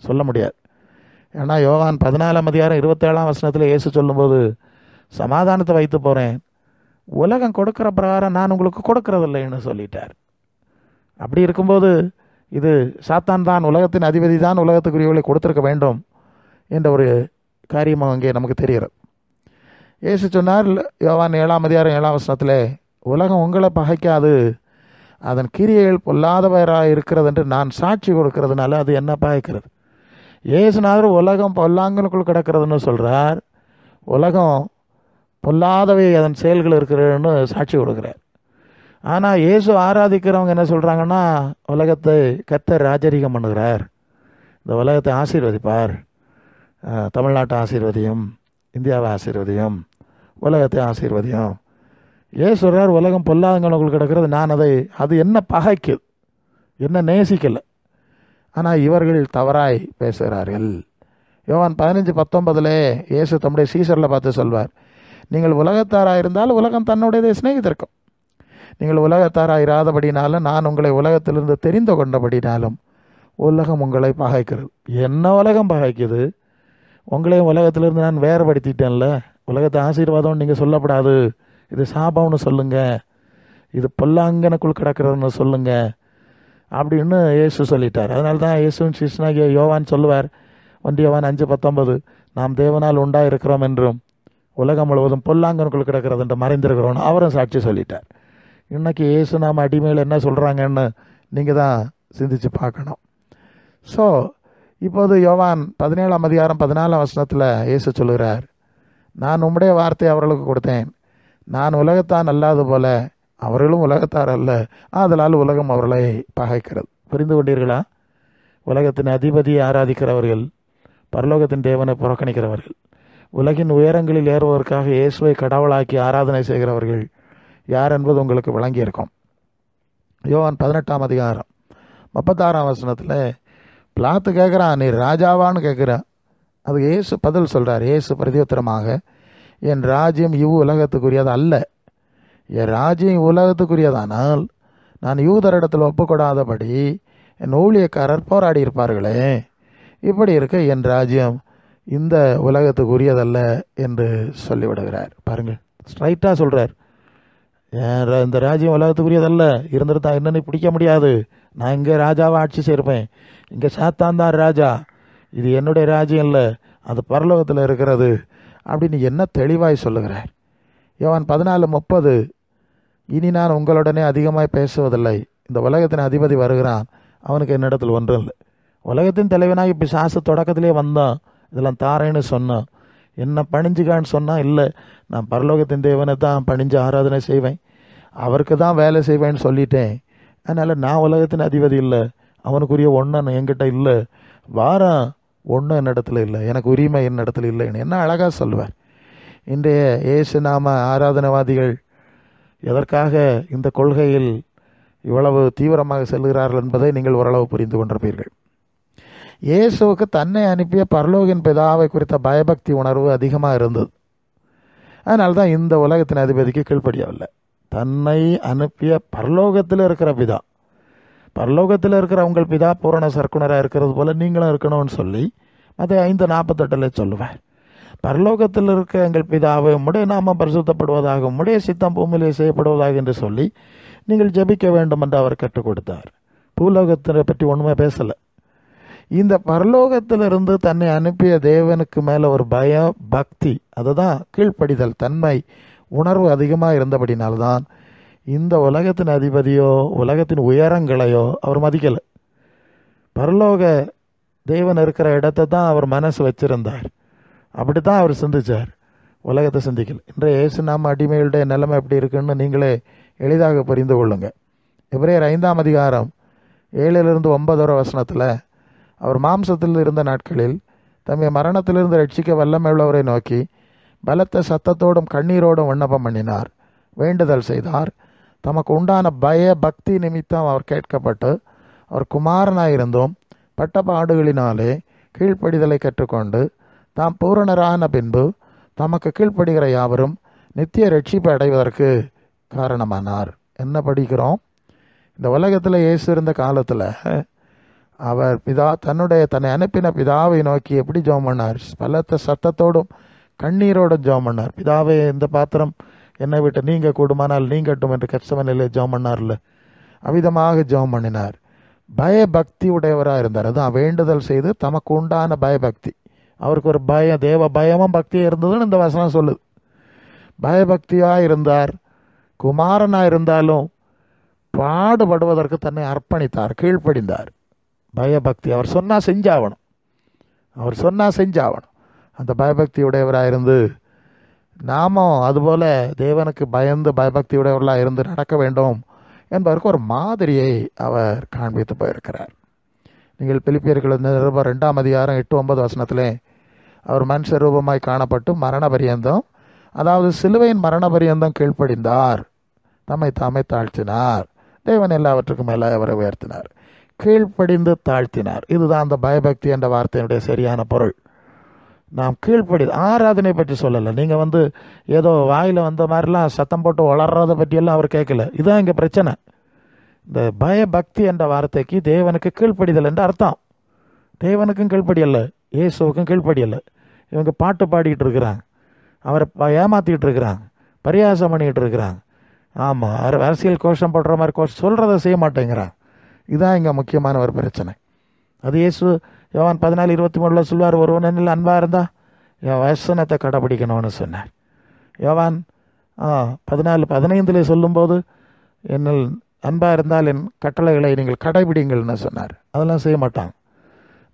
சொல்ல முடியாது. ஏன்னா யோவான் 14:27 இயேசு சொல்லும்போது, சமாதானத்தை வைத்து போகிறேன், உலகம் கொடுக்குற பிரகாரம் நான் உங்களுக்கு கொடுக்கறதில்லைன்னு சொல்லிட்டார். அப்படி இருக்கும்போது இது சாத்தான் தான், உலகத்தின் அதிபதி தான் உலகத்துக்குரியவர்களை கொடுத்துருக்க வேண்டும் என்ற ஒரு காரியமாக அங்கே நமக்கு தெரிகிறது. இயேசு சொன்னார் யோவான் 7:7 உலகம் உங்களை பகைக்காது, அதன் கிரியைகள் பொல்லாதவராக இருக்கிறது என்று நான் சாட்சி கொடுக்கறதுனால அது என்ன பகைக்கிறது. இயேசுநாதர் உலகம் பொல்லாங்கனுக்குள் கிடக்கிறதுன்னு சொல்கிறார், உலகம் பொல்லாதவை அதன் செயல்கள் இருக்கிறன்னு சாட்சி கொடுக்குறார். ஆனால் இயேசு ஆராதிக்கிறவங்க என்ன சொல்கிறாங்கன்னா, உலகத்தை கர்த்தர் ராஜரீகம் பண்ணுகிறார், இந்த உலகத்தை ஆசீர்வதிப்பார், தமிழ்நாட்டை ஆசீர்வதியும், இந்தியாவை ஆசீர்வதியும், உலகத்தை ஆசீர்வதியும். ஏன் சொல்கிறார் உலகம் பொல்லாதவங்களுக்குள் கிடக்கிறது, நான் அது என்ன பகைக்குது, என்ன நேசிக்கலை. ஆனால் இவர்கள் தவறாய் பேசுகிறார்கள். யோவான் 15:19 இயேசு தம்முடைய சீசரில் பார்த்து சொல்வார், நீங்கள் உலகத்தாராக இருந்தால் உலகம் தன்னுடையதை சிநேகித்திருக்கும், நீங்கள் உலகத்தாராக இராதபடினாலும் நான் உங்களை உலகத்திலிருந்து தெரிந்து கொண்டபடினாலும் உலகம் உங்களை பகைக்கிறது. என்ன உலகம் பகைக்குது? உங்களையும் உலகத்திலிருந்து நான் வேறுபடுத்திட்டேன்ல, உலகத்தை ஆசீர்வாதம்னு நீங்கள் சொல்லப்படாது, இது சாபம்னு சொல்லுங்கள், இது பொல்லாங்கனுக்குள் கிடக்கிறதுன்னு சொல்லுங்கள் அப்படின்னு இயேசு சொல்லிட்டார். அதனால தான் இயேசுவின் சிஷ்யனாகிய யோவான் சொல்லுவார், 1 யோவான் 5:19, நாம் தேவனால் உண்டாயிருக்கிறோம் என்றும் உலகம் முழுவதும் பொல்லாங்கனுக்குள் கிடக்கிறது என்று மறைந்திருக்கிறோன்னு அவரும் சாட்சி சொல்லிட்டார். இன்றைக்கி இயேசு நாம் அடிமையில் என்ன சொல்கிறாங்கன்னு நீங்கள் தான் சிந்தித்து பார்க்கணும். ஸோ இப்போது யோவான் 17:14 இயேசு சொல்லுகிறார், நான் உம்முடைய வார்த்தை அவர்களுக்கு கொடுத்தேன், நான் உலகத்தான் அல்லாது போல அவர்களும் உலகத்தார் அல்ல, ஆதலால் உலகம் அவர்களை பகைக்கிறது. புரிந்து கொண்டீர்களா? உலகத்தின் அதிபதியை ஆராதிக்கிறவர்கள், பரலோகத்தின் தேவனை புறக்கணிக்கிறவர்கள், உலகின் உயரங்களில் ஏறுவதற்காக இயேசுவை கடவுளாக்கி ஆராதனை செய்கிறவர்கள் யார் என்பது உங்களுக்கு விளங்கியிருக்கும். யோவான் 18:36 பிலாத்து கேட்குறான், நீ ராஜாவான்னு கேட்குறான். அது இயேசு பதில் சொல்கிறார். இயேசு பிரதியுத்தரமாக, என் ராஜ்யம் உலகத்துக்குரியது அல்ல, என் ராஜ்யம் உலகத்துக்குரியதானால் நான் யூதரிடத்தில் ஒப்புக்கொடாதபடி என் ஊழியக்காரர் போராடி இருப்பார்களே. இப்படி இருக்க என் ராஜ்யம் இந்த உலகத்துக்கு உரியதல்ல என்று சொல்லிவிடுகிறார். பாருங்கள், ஸ்ட்ரைட்டாக சொல்கிறார், இந்த ராஜ்யம் உலகத்துக்கு உரியதல்ல, இருந்துட்டு தான் என்னன்னு பிடிக்க முடியாது, நான் இங்கே ராஜாவை ஆட்சி செய்யிருப்பேன், இங்கே சாத்தான் தான் ராஜா, இது என்னுடைய ராஜ்யம் இல்லை, அது பரலோகத்தில் இருக்கிறது அப்படின்னு என்ன தெளிவாய் சொல்லுகிறார். யோவான் 14:30, இனி நான் உங்களுடனே அதிகமாய் பேசுவதில்லை, இந்த உலகத்தின் அதிபதி வருகிறான், அவனுக்கு என்னிடத்தில் ஒன்றும் இல்லை. உலகத்தின் தலைவனாக பிசாசு தொடக்கத்திலே வந்தான், இதெல்லாம் தாரேன்னு சொன்னான், என்ன பணிஞ்சுக்கான்னு சொன்னால் இல்லை, நான் பரலோகத்தின் தேவனை தான் பணிஞ்சு ஆராதனை செய்வேன், அவருக்கு தான் வேலை செய்வேன்னு சொல்லிட்டேன், அதனால் நான் உலகத்தின் அதிபதி இல்லை, அவனுக்குரிய ஒன்றும் என்கிட்ட இல்லை, வாரம் ஒன்றும் என்னிடத்துல இல்லை, எனக்கு உரிமை என்னிடத்துல இல்லைன்னு என்ன அழகாக சொல்லுவார். இன்றைய இயேசு நாம ஆராதனைவாதிகள் எதற்காக இந்த கொள்கையில் இவ்வளவு தீவிரமாக செல்கிறார்கள் என்பதை நீங்கள் ஓரளவு புரிந்து கொண்டிருப்பீர்கள். இயேசுவுக்கு தன்னை அனுப்பிய பரலோகின் பிதாவை குறித்த பயபக்தி உணர்வு அதிகமாக இருந்தது. அதனால்தான் இந்த உலகத்தின் அதிபதிக்கு கீழ்ப்படியவில்லை. தன்னை அனுப்பிய பரலோகத்தில் இருக்கிற பிதா, பரலோகத்தில் இருக்கிற உங்கள் பிதா பூரண சர்க்குணராக இருக்கிறது போல நீங்களும் இருக்கணும்னு சொல்லி அதை 5:48 சொல்லுவார். பரலோகத்தில் இருக்க எங்கள் பிதாவை உம்முடைய நாமம் பரிசுத்தப்படுவதாக, உம்முடைய சித்தம் பூமியிலே செய்யப்படுவதாக என்று சொல்லி நீங்கள் ஜெபிக்க வேண்டும் என்று அவர் கற்றுக் கொடுத்தார். பூலோகத்தை பற்றி ஒன்றுமே பேசலை. இந்த பரலோகத்திலிருந்து தன்னை அனுப்பிய தேவனுக்கு மேலே ஒரு பய பக்தி, அதுதான் கீழ்ப்படிதல் தன்மை உணர்வு அதிகமாக இருந்தபடினால்தான் இந்த உலகத்தின் அதிபதியோ உலகத்தின் உயரங்களையோ அவர் மதிக்கலை. பரலோக தேவன் இருக்கிற இடத்தை தான் அவர் மனசு வச்சிருந்தார், அப்படி தான் அவர் சிந்திச்சார், உலகத்தை சிந்திக்கல. இன்றைய இயேசு நாம அடிமைகளுடைய நிலைமை எப்படி இருக்குன்னு நீங்களே எளிதாக புரிந்து கொள்ளுங்க. எபிரேயர் 5:7-9 அவர் மாம்சத்தில் இருந்த நாட்களில் தம்மை மரணத்திலிருந்து ரட்சிக்க வல்லமையுள்ளவரை நோக்கி பலத்த சத்தத்தோடும் கண்ணீரோடும் விண்ணப்பம் பண்ணினார், வேண்டுதல் செய்தார். தமக்கு உண்டான பய பக்தி நிமித்தம் அவர் கேட்கப்பட்டு அவர் குமாரனாயிருந்தும் பட்ட பாடுகளினாலே கீழ்ப்படிதலை கற்றுக்கொண்டு தாம் பூரணரான பின்பு தமக்கு கீழ்ப்படுகிற யாவரும் நித்திய ரட்சிப்பை அடைவதற்கு காரணமானார். என்ன படிக்கிறோம்? இந்த உலகத்தில் இயேசு இருந்த காலத்தில் அவர் தன்னை அனுப்பின பிதாவை நோக்கி எப்படி ஜெபம் பண்ணார்? பலத்த சத்தத்தோடும் கண்ணீரோடும் ஜெபம் பண்ணார். பிதாவே, இந்த பாத்திரம் என்னை விட்டு நீங்க கூடுமானால் நீங்கட்டும் என்று கெத்செமனேலே ஜெபம் பண்ணார்ல, அவ்விதமாக ஜெபம் பண்ணினார். பயபக்தி உடையவராக இருந்தார். அதான் வேண்டுதல் செய்து தமக்கு உண்டான பயபக்தி. அவருக்கு ஒரு தேவ பயமும் பக்தியும் இருந்ததுன்னு இந்த வசனம் சொல்லுது. பயபக்தியாக இருந்தார். குமாரனாக இருந்தாலும் பாடுபடுவதற்கு தன்னை அர்ப்பணித்தார், கீழ்ப்படிந்தார். பயபக்தி, அவர் சொன்னால் செஞ்சாகணும், அவர் சொன்னால் செஞ்சாகணும். அந்த பயபக்தி உடையவராக இருந்து நாமும் அதுபோல் தேவனுக்கு பயந்து பயபக்தி உடையவர்களாக இருந்து நடக்க வேண்டும் என்பதற்கு ஒரு மாதிரியை அவர் காண்பித்து போயிருக்கிறார். நீங்கள் பிலிப்பியர்கள் 2:8-9 அவர் மனுஷ ரூபமாய் காணப்பட்டு மரண பரியந்தம், அதாவது சிலுவையின் மரண பரியந்தம் கீழ்ப்படிந்தார், தம்மை தாமே தாழ்த்தினார், தேவன் எல்லாவற்றுக்கும் மேலே அவரை உயர்த்தினார், கீழ்ப்படிந்து தாழ்த்தினார். இதுதான் அந்த பயபக்தி என்ற வார்த்தையினுடைய சரியான பொருள். நாம் ஆராதனை பற்றி சொல்லலை. நீங்கள் ஏதோ வாயில் வந்த மாதிரிலாம் சத்தம் போட்டு வளர்றதை பற்றியெல்லாம் அவர் கேட்கல. இதுதான் இங்கே பிரச்சனை. இந்த பயபக்தி என்ற வார்த்தைக்கு தேவனுக்கு கீழ்ப்படிதல் என்று அர்த்தம். தேவனுக்கும் கீழ்ப்படியலை, இயேசுவுக்கும் கீழ்ப்படியலை. இவங்க பாட்டு பாடிக்கிட்டு இருக்கிறாங்க, அவரை ஏமாற்றிக்கிட்டு இருக்கிறாங்க, பரியாசம் பண்ணிக்கிட்டு இருக்கிறாங்க. ஆமாம், அரசியல் கோஷம் போடுற மாதிரி சொல்கிறத செய்ய மாட்டேங்கிறாங்க. இதுதான் இங்கே முக்கியமான ஒரு பிரச்சனை. அது இயேசு யோவான் 14:23 சொல்வார், ஒருவன் என்னில் அன்பாக இருந்தால் என் வசனத்தை கடைப்பிடிக்கணும்னு சொன்னார். யோவான் 14:15 சொல்லும்போது என்னில் அன்பாக இருந்தால் என் கட்டளைகளை நீங்கள் கடைபிடிங்கள்னு சொன்னார். அதெல்லாம் செய்ய மாட்டாங்க.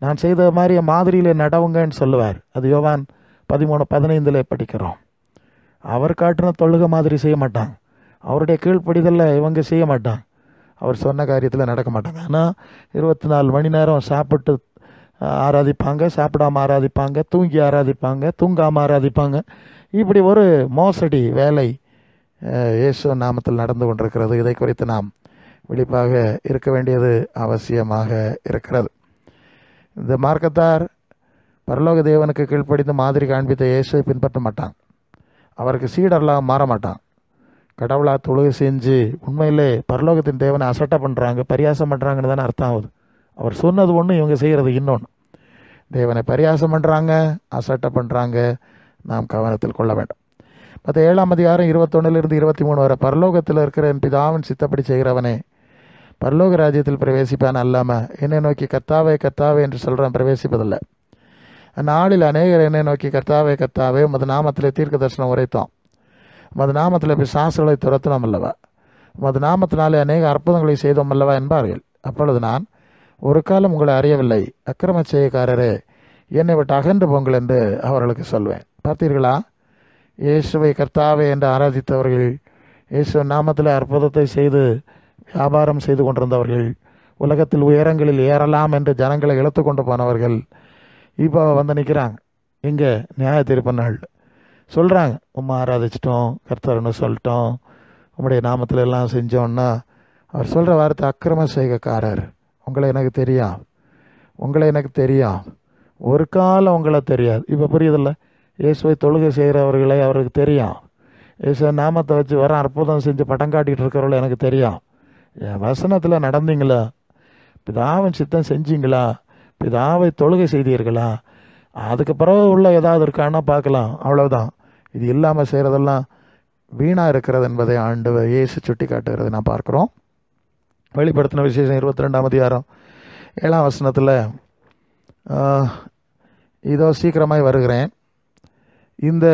நான் செய்த மாதிரி மாதிரியில் நடவுங்கன்னு சொல்லுவார். அது யோவான் 13:15 படிக்கிறோம். அவர் காட்டின தொழுகை மாதிரி செய்ய மாட்டாங்க. அவருடைய கீழ்ப்படிதலில் இவங்க செய்ய மாட்டாங்க. அவர் சொன்ன காரியத்தில் நடக்க மாட்டாங்க. ஆனால் 24 மணி நேரம் சாப்பிட்டு ஆராதிப்பாங்க, சாப்பிடாமல் ஆராதிப்பாங்க, தூங்கி ஆராதிப்பாங்க, தூங்காமல் ஆராதிப்பாங்க. இப்படி ஒரு மோசடி வேலை இயேசு நாமத்தில் நடந்து கொண்டிருக்கிறது. இதை குறித்து நாம் விழிப்பாக இருக்க வேண்டியது அவசியமாக இருக்கிறது. இந்த மார்க்கத்தார் பரலோக தேவனுக்கு கீழ்ப்படிந்து மாதிரி காண்பித்த இயேசுவை பின்பற்ற மாட்டான். அவருக்கு சீடர்லாம் மாற மாட்டான். கடவுளாக தொழுகை செஞ்சு உண்மையிலே பரலோகத்தின் தேவனை அசட்டை பண்ணுறாங்க, பரியாசம் பண்ணுறாங்கன்னு தானே அர்த்தம் ஆகுது. அவர் சொன்னது ஒன்று, இவங்க செய்கிறது இன்னொன்று. தேவனை பரியாசம் பண்ணுறாங்க, அசட்டை பண்ணுறாங்க. நாம் கவனத்தில் கொள்ள வேண்டும். மற்ற 7ஆம் அதிகாரம் 21 23 வரை, பரலோகத்தில் இருக்கிற என் பிதாவின் சித்தப்படி செய்கிறவனே பரலோக ராஜ்யத்தில் பிரவேசிப்பான், அல்லாமல் என்னை நோக்கி கர்த்தாவே கர்த்தாவே என்று சொல்கிறான் பிரவேசிப்பதில்லை. அந்நாளில் அநேகர் என்னை நோக்கி கர்த்தாவே கர்த்தாவே உமது நாமத்திலே தீர்க்க தரிசனம் உரைத்தோம், உமது நாமத்தில் பிசாசுகளை துரத்தினோம் அல்லவா, உமது நாமத்தினாலே அநேக அற்புதங்களை செய்தோம் அல்லவா என்பார்கள். அப்பொழுது நான், ஒரு காலம் உங்களை அறியவில்லை, அக்கிரம செய்யக்காரரே, என்னை விட்டு அகன்று போங்கள் என்று அவர்களுக்கு சொல்வேன். பார்த்தீர்களா, இயேசுவை கர்த்தாவே என்று ஆராதித்தவர்கள், இயேசு நாமத்தில் அற்புதத்தை செய்து வியாபாரம் செய்து கொண்டிருந்தவர்கள், உலகத்தில் உயரங்களில் ஏறலாம் என்று ஜனங்களை இழுத்து கொண்டு போனவர்கள், இப்போ வந்து நிற்கிறாங்க இங்கே நியாய தீர்ப்பு நாள். சொல்கிறாங்க, உம்மை ஆராதிச்சிட்டோம், கர்த்தர்னு சொல்லிட்டோம், உம்முடைய நாமத்தில் எல்லாம் செஞ்சோன்னா, அவர் சொல்கிற வார்த்தை அக்கிரம செய்கைக்காரர். உங்களை எனக்கு தெரியும், உங்களை எனக்கு தெரியும், ஒரு காலம் உங்களை தெரியாது. இப்போ புரியுதில்ல, இயேசுவை தொழுகை செய்கிறவர்களை அவருக்கு தெரியும், இயேசு நாமத்தை வச்சு வர அற்புதம் செஞ்சு படம் காட்டிகிட்டு இருக்கிறவங்கள எனக்கு தெரியும். என் வசனத்தில் நடந்தீங்களா, பிதாவின் சித்தம் செஞ்சீங்களா, பிதாவை தொழுகை செய்தீர்களா, அதுக்கு பிறகு உள்ள ஏதாவது இருக்கான்னா பார்க்கலாம், அவ்வளவுதான். இது இல்லாமல் செய்கிறதெல்லாம் வீணாக இருக்கிறது என்பதை ஆண்டவர் இயேசு சுட்டி காட்டுகிறது நான் பார்க்குறோம். வெளிப்படுத்தின விசேஷம் 22ஆம் அதிகாரம் 7ஆம் வசனத்தில், இதோ சீக்கிரமாய் வருகிறேன், இந்த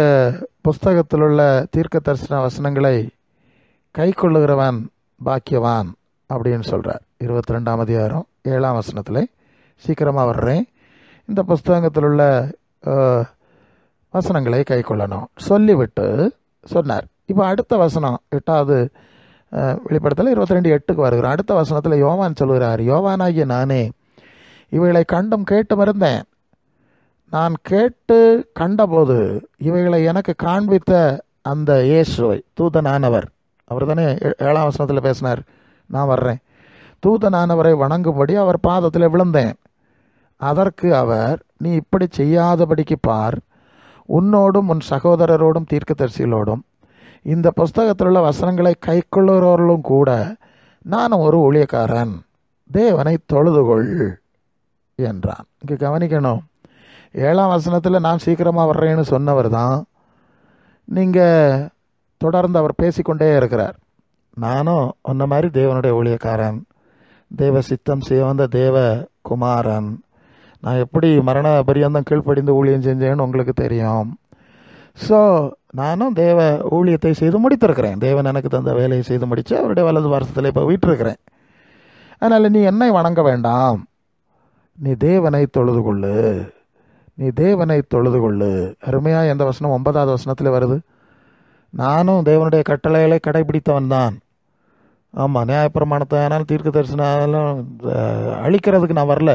புஸ்தகத்தில் உள்ள தீர்க்க தரிசன வசனங்களை கை கொள்ளுகிறவன் பாக்கியவான் அப்படின்னு சொல்கிறார். 22ஆம் அதிகாரம் 7ஆம் வசனத்தில், சீக்கிரமாக வர்றேன், இந்த புஸ்தகத்தில் உள்ள வசனங்களை கை கொள்ளணும் சொல்லிவிட்டு சொன்னார். இப்போ அடுத்த வசனம் 8வது வெளிப்படுத்தல 22:8 வருகிறோம். அடுத்த வசனத்தில் யோவான் சொல்கிறார், யோவானாகிய நானே இவைகளை கண்டும் கேட்டும் இருந்தேன், நான் கேட்டு கண்டபோது இவைகளை எனக்கு காண்பித்த அந்த இயேசுவை, தூதனானவர், அவர் தானே 7ஆம் வசனத்தில் பேசினார், நான் வர்றேன், தூதனானவரை வணங்கும்படி அவர் பாதத்தில் விழுந்தேன். அதற்கு அவர், நீ இப்படி செய்யாதபடிக்கு பார், உன்னோடும் உன் சகோதரரோடும் தீர்க்கதரிசிகளோடும் இந்த புஸ்தகத்தில் உள்ள வசனங்களை கை கொள்ளுகிறவர்களும் கூட நானும் ஒரு ஊழியக்காரன், தேவனை தொழுதுகொள் என்றான். இங்கே கவனிக்கணும், 7ஆம் வசனத்தில் நான் சீக்கிரமாக வர்றேன்னு சொன்னவர் தான் நீங்கள் தொடர்ந்து அவர் பேசிக்கொண்டே இருக்கிறார். நானும் உன்ன மாதிரி தேவனுடைய ஊழியக்காரன், தேவ சித்தம் செய்ய வந்த தேவ குமாரன், நான் எப்படி மரண பரியந்தம் கீழ்ப்படிந்து ஊழியம் செஞ்சேன்னு உங்களுக்கு தெரியும். ஸோ நானும் தேவ ஊழியத்தை செய்து முடித்திருக்கிறேன், தேவன் எனக்கு தந்த வேலையை செய்து முடித்து அவருடைய வலது வாரத்தில் இப்போ வீட்டிருக்கிறேன். அதனால் நீ என்னை வணங்க வேண்டாம், நீ தேவனை தொழுது கொள்ளு, நீ தேவனை தொழுது கொள்ளு. அருமையாக எந்த வசனம் 9வது வசனத்தில் வருது, நானும் தேவனுடைய கட்டளைகளை கடைபிடித்தவன் தான். ஆமாம், நியாயப்பிரமாணத்தை ஆனால் தீர்க்க தரிசனம் அதெல்லாம் அழிக்கிறதுக்கு நான் வரல,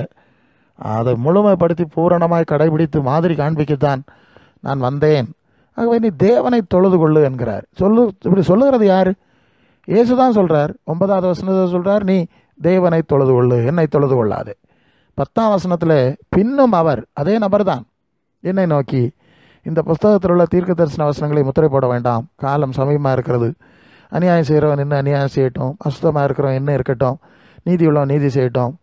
அதை முழுமைப்படுத்தி பூரணமாய் கடைபிடித்து மாதிரி காண்பிக்கத்தான் நான் வந்தேன். ஆகவே நீ தேவனை தொழுது கொள்ளு என்கிறார். இப்படி சொல்லுகிறது யார்? இயேசு தான் சொல்கிறார். 9வது வசனத்தை சொல்கிறார், நீ தேவனை தொழுது கொள்ளு, என்னை தொழுது கொள்ளாது. 10ஆம் வசனத்தில் பின்னும் அவர், அதே நபர் தான், என்னை நோக்கி இந்த புஸ்தகத்தில் உள்ள தீர்க்க தரிசன வசனங்களை முத்திரை போட வேண்டாம், காலம் சமயமாக இருக்கிறது, அநியாயம் செய்கிறவன் இன்னும் அநியாயம் செய்யட்டும், அசுத்தமாக இருக்கிறவன் இன்னும் இருக்கட்டும், நீதி உள்ளவன் நீதி செய்யட்டும்,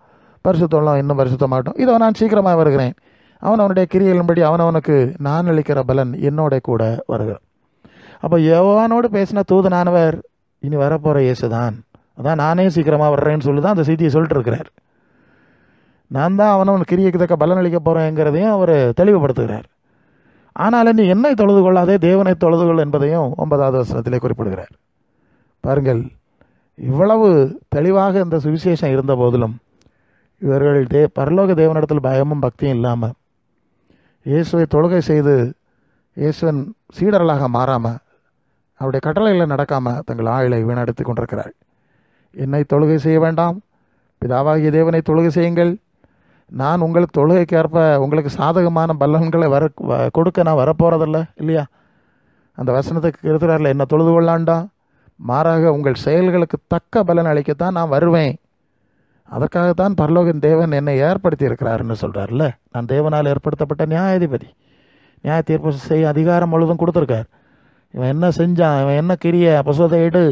பரிசுத்தம் இன்னும் பரிசுத்தமாகட்டும், இதோ நான் சீக்கிரமாக வருகிறேன், அவனுடைய கிரியைகளின்படி அவனவனுக்கு நான் அளிக்கிற பலன் என்னோட கூட வருகிறான். அப்போ யோவானோடு பேசின தூதனானவர் இனி வரப்போகிற இயேசு தான். அதான் நானே சீக்கிரமாக வர்றேன்னு சொல்லி தான் அந்த செய்தியை சொல்லிட்டு இருக்கிறார். நான் தான் அவனவன் கிரியைக்கு தக்க பலன் அளிக்க போகிறேங்கிறதையும் அவர் தெளிவுபடுத்துகிறார். ஆனாலும் நீ என்னை தொழுது கொள்ளாதே, தேவனை தொழுது கொள் என்பதையும் 9வது வசனத்திலே குறிப்பிடுகிறார். பாருங்கள், இவ்வளவு தெளிவாக இந்த சுவிசேஷம் இருந்த போதிலும் இவர்கள் பரலோக தேவனிடத்தில் பயமும் பக்தியும் இல்லாமல், இயேசுவை தொழுகை செய்து இயேசுவின் சீடர்களாக மாறாமல், அவருடைய கட்டளைகளை நடக்காமல் தங்கள் ஆயுளை வீணடித்து கொண்டிருக்கிறார். என்னை தொழுகை செய்ய வேண்டாம், பிதாவாகிய தேவனை தொழுகை செய்யுங்கள், நான் உங்களுக்கு தொழுகைக்கு ஏற்ப உங்களுக்கு சாதகமான பலன்களை கொடுக்க நான் வரப்போகிறதில்ல இல்லையா? அந்த வசனத்துக்கு இருக்கிறார்ல, என்ன தொழுது கொள்ளாண்டா, மாறாக உங்கள் செயல்களுக்கு தக்க பலன் அளிக்கத்தான் நான் வருவேன், அதற்காகத்தான் பரலோகின் தேவன் என்னை ஏற்படுத்தி இருக்கிறாருன்னு சொல்கிறார்ல. நான் தேவனால் ஏற்படுத்தப்பட்ட நியாயாதிபதி, நியாய தீர்ப்பு செய்ய அதிகாரம் முழுதும் கொடுத்துருக்கார். இவன் என்ன செஞ்சான், இவன் என்ன கிரிய புஸ்தகத்தை எடு,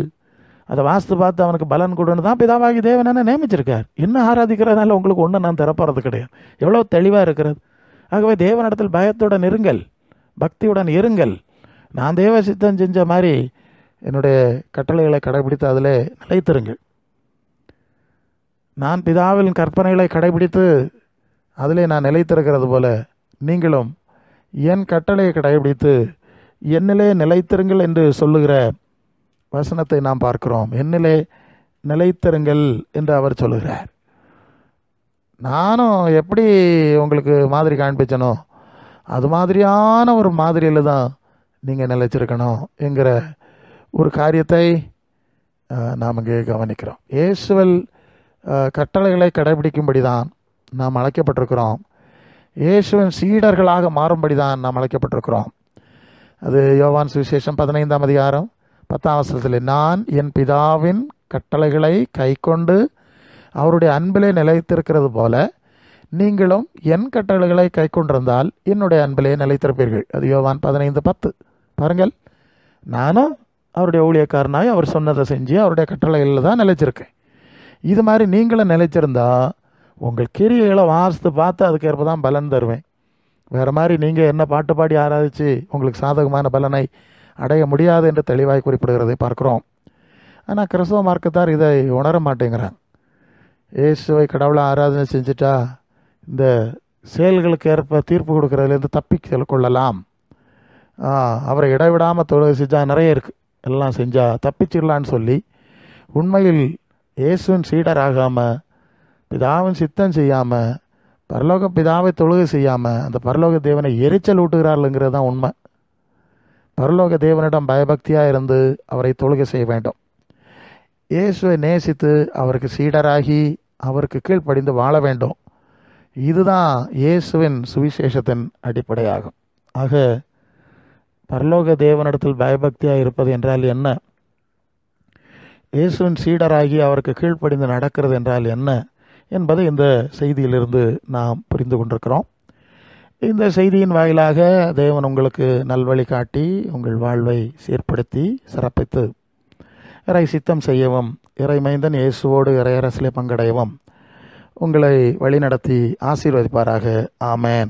அதை வாஸ்து பார்த்து அவனுக்கு பலன் கொடுன்னு தான் பிதாவாகி தேவன் என்ன நியமிச்சிருக்கார். என்ன ஆராதிக்கிறதுனால உங்களுக்கு ஒன்றும் நான் தரப்போகிறது கிடையாது. எவ்வளோ தெளிவாக இருக்கிறது. ஆகவே தேவனிடத்தில் பயத்துடன் இருங்கள், பக்தியுடன் இருங்கள். நான் தேவ சித்தம் செஞ்ச மாதிரி என்னுடைய கட்டளைகளை கடைபிடித்து அதில் நிலைத்திருங்கள். நான் பிதாவின் கற்பனைகளை கடைபிடித்து அதிலே நான் நிலைத்திருக்கிறது போல நீங்களும் என் கட்டளையை கடைபிடித்து என்னிலே நிலைத்திருங்கள் என்று சொல்லுகிற வசனத்தை நாம் பார்க்கிறோம். என்னிலே நிலைத்திருங்கள் என்று அவர் சொல்லுகிறார். நானும் எப்படி உங்களுக்கு மாதிரி காண்பிச்சனோ அது மாதிரியான ஒரு மாதிரியில் தான் நீங்கள் நிலைச்சிருக்கணும் என்கிற ஒரு காரியத்தை நாம் இங்கே கவனிக்கிறோம். இயேசுவில் கட்டளைகளை கடைபிடிக்கும்படி தான் நாம் அழைக்கப்பட்டிருக்கிறோம். இயேசுவின் சீடர்களாக மாறும்படி தான் நாம் அழைக்கப்பட்டிருக்கிறோம். அது யோவான் சுவிசேஷம் 15ஆம் அதிகாரம் 10ஆம் வசனத்தில், நான் என் பிதாவின் கட்டளைகளை கைக்கொண்டு அவருடைய அன்பிலே நிலைத்திருக்கிறது போல நீங்களும் என் கட்டளைகளை கைக்கொண்டிருந்தால் என்னுடைய அன்பிலே நிலைத்திருப்பீர்கள். அது யோவான் 15:10. பாருங்கள், நானும் அவருடைய ஊழியக்காரனாய் அவர் சொன்னதை செஞ்சு அவருடைய கட்டளைகளில் தான் நிலைச்சிருக்கேன். இது மாதிரி நீங்களும் நிலைச்சிருந்தா உங்கள் கிரியைகளை வாசித்து பார்த்து அதுக்கேற்ப தான் பலன் தருவேன். வேறு மாதிரி நீங்கள் என்ன பாட்டு பாடி ஆராதித்து உங்களுக்கு சாதகமான பலனை அடைய முடியாது என்று தெளிவாய் குறிப்பிடுகிறதை பார்க்குறோம். ஆனால் கிறிஸ்தவ மார்க்கத்தார் இதை உணர மாட்டேங்கிறாங்க. இயேசுவை கடவுளை ஆராதனை செஞ்சுட்டா இந்த செயல்களுக்கு ஏற்ப தீர்ப்பு கொடுக்கறதுலேருந்து தப்பி கொள்ளலாம், அவரை இடைவிடாமல் தொழுகை செஞ்சால் நிறைய இருக்குது, எல்லாம் செஞ்சால் தப்பிச்சிடலான்னு சொல்லி உண்மையில் இயேசுவின் சீடராகாமல் பிதாவின் சித்தம் செய்யாமல் பரலோக பிதாவை தொழுகை செய்யாமல் அந்த பரலோக தேவனை எரிச்சல் ஊட்டுகிறார்களுங்கிறது தான் உண்மை. பரலோக தேவனிடம் பயபக்தியாக இருந்து அவரை தொழுகை செய்ய வேண்டும். இயேசுவை நேசித்து அவருக்கு சீடராகி அவருக்கு கீழ்ப்படிந்து வாழ வேண்டும். இதுதான் இயேசுவின் சுவிசேஷத்தின் அடிப்படையாகும். ஆக பரலோக தேவனிடத்தில் பயபக்தியாக இருப்பது என்றால் என்ன, இயேசுவின் சீடராகி அவருக்கு கீழ்ப்படிந்து நடக்கிறது என்றால் என்ன என்பதை இந்த செய்தியிலிருந்து நாம் புரிந்து கொண்டிருக்கிறோம். இந்த செய்தியின் வாயிலாக தேவன் உங்களுக்கு நல்வழி காட்டி உங்கள் வாழ்வை சீர்படுத்தி சிறப்பித்து இறை சித்தம் செய்யவும் இறைமைந்தன் இயேசுவோடு இறையரசிலே பங்கடையவும் உங்களை வழிநடத்தி ஆசீர்வதிப்பாராக. ஆமேன்.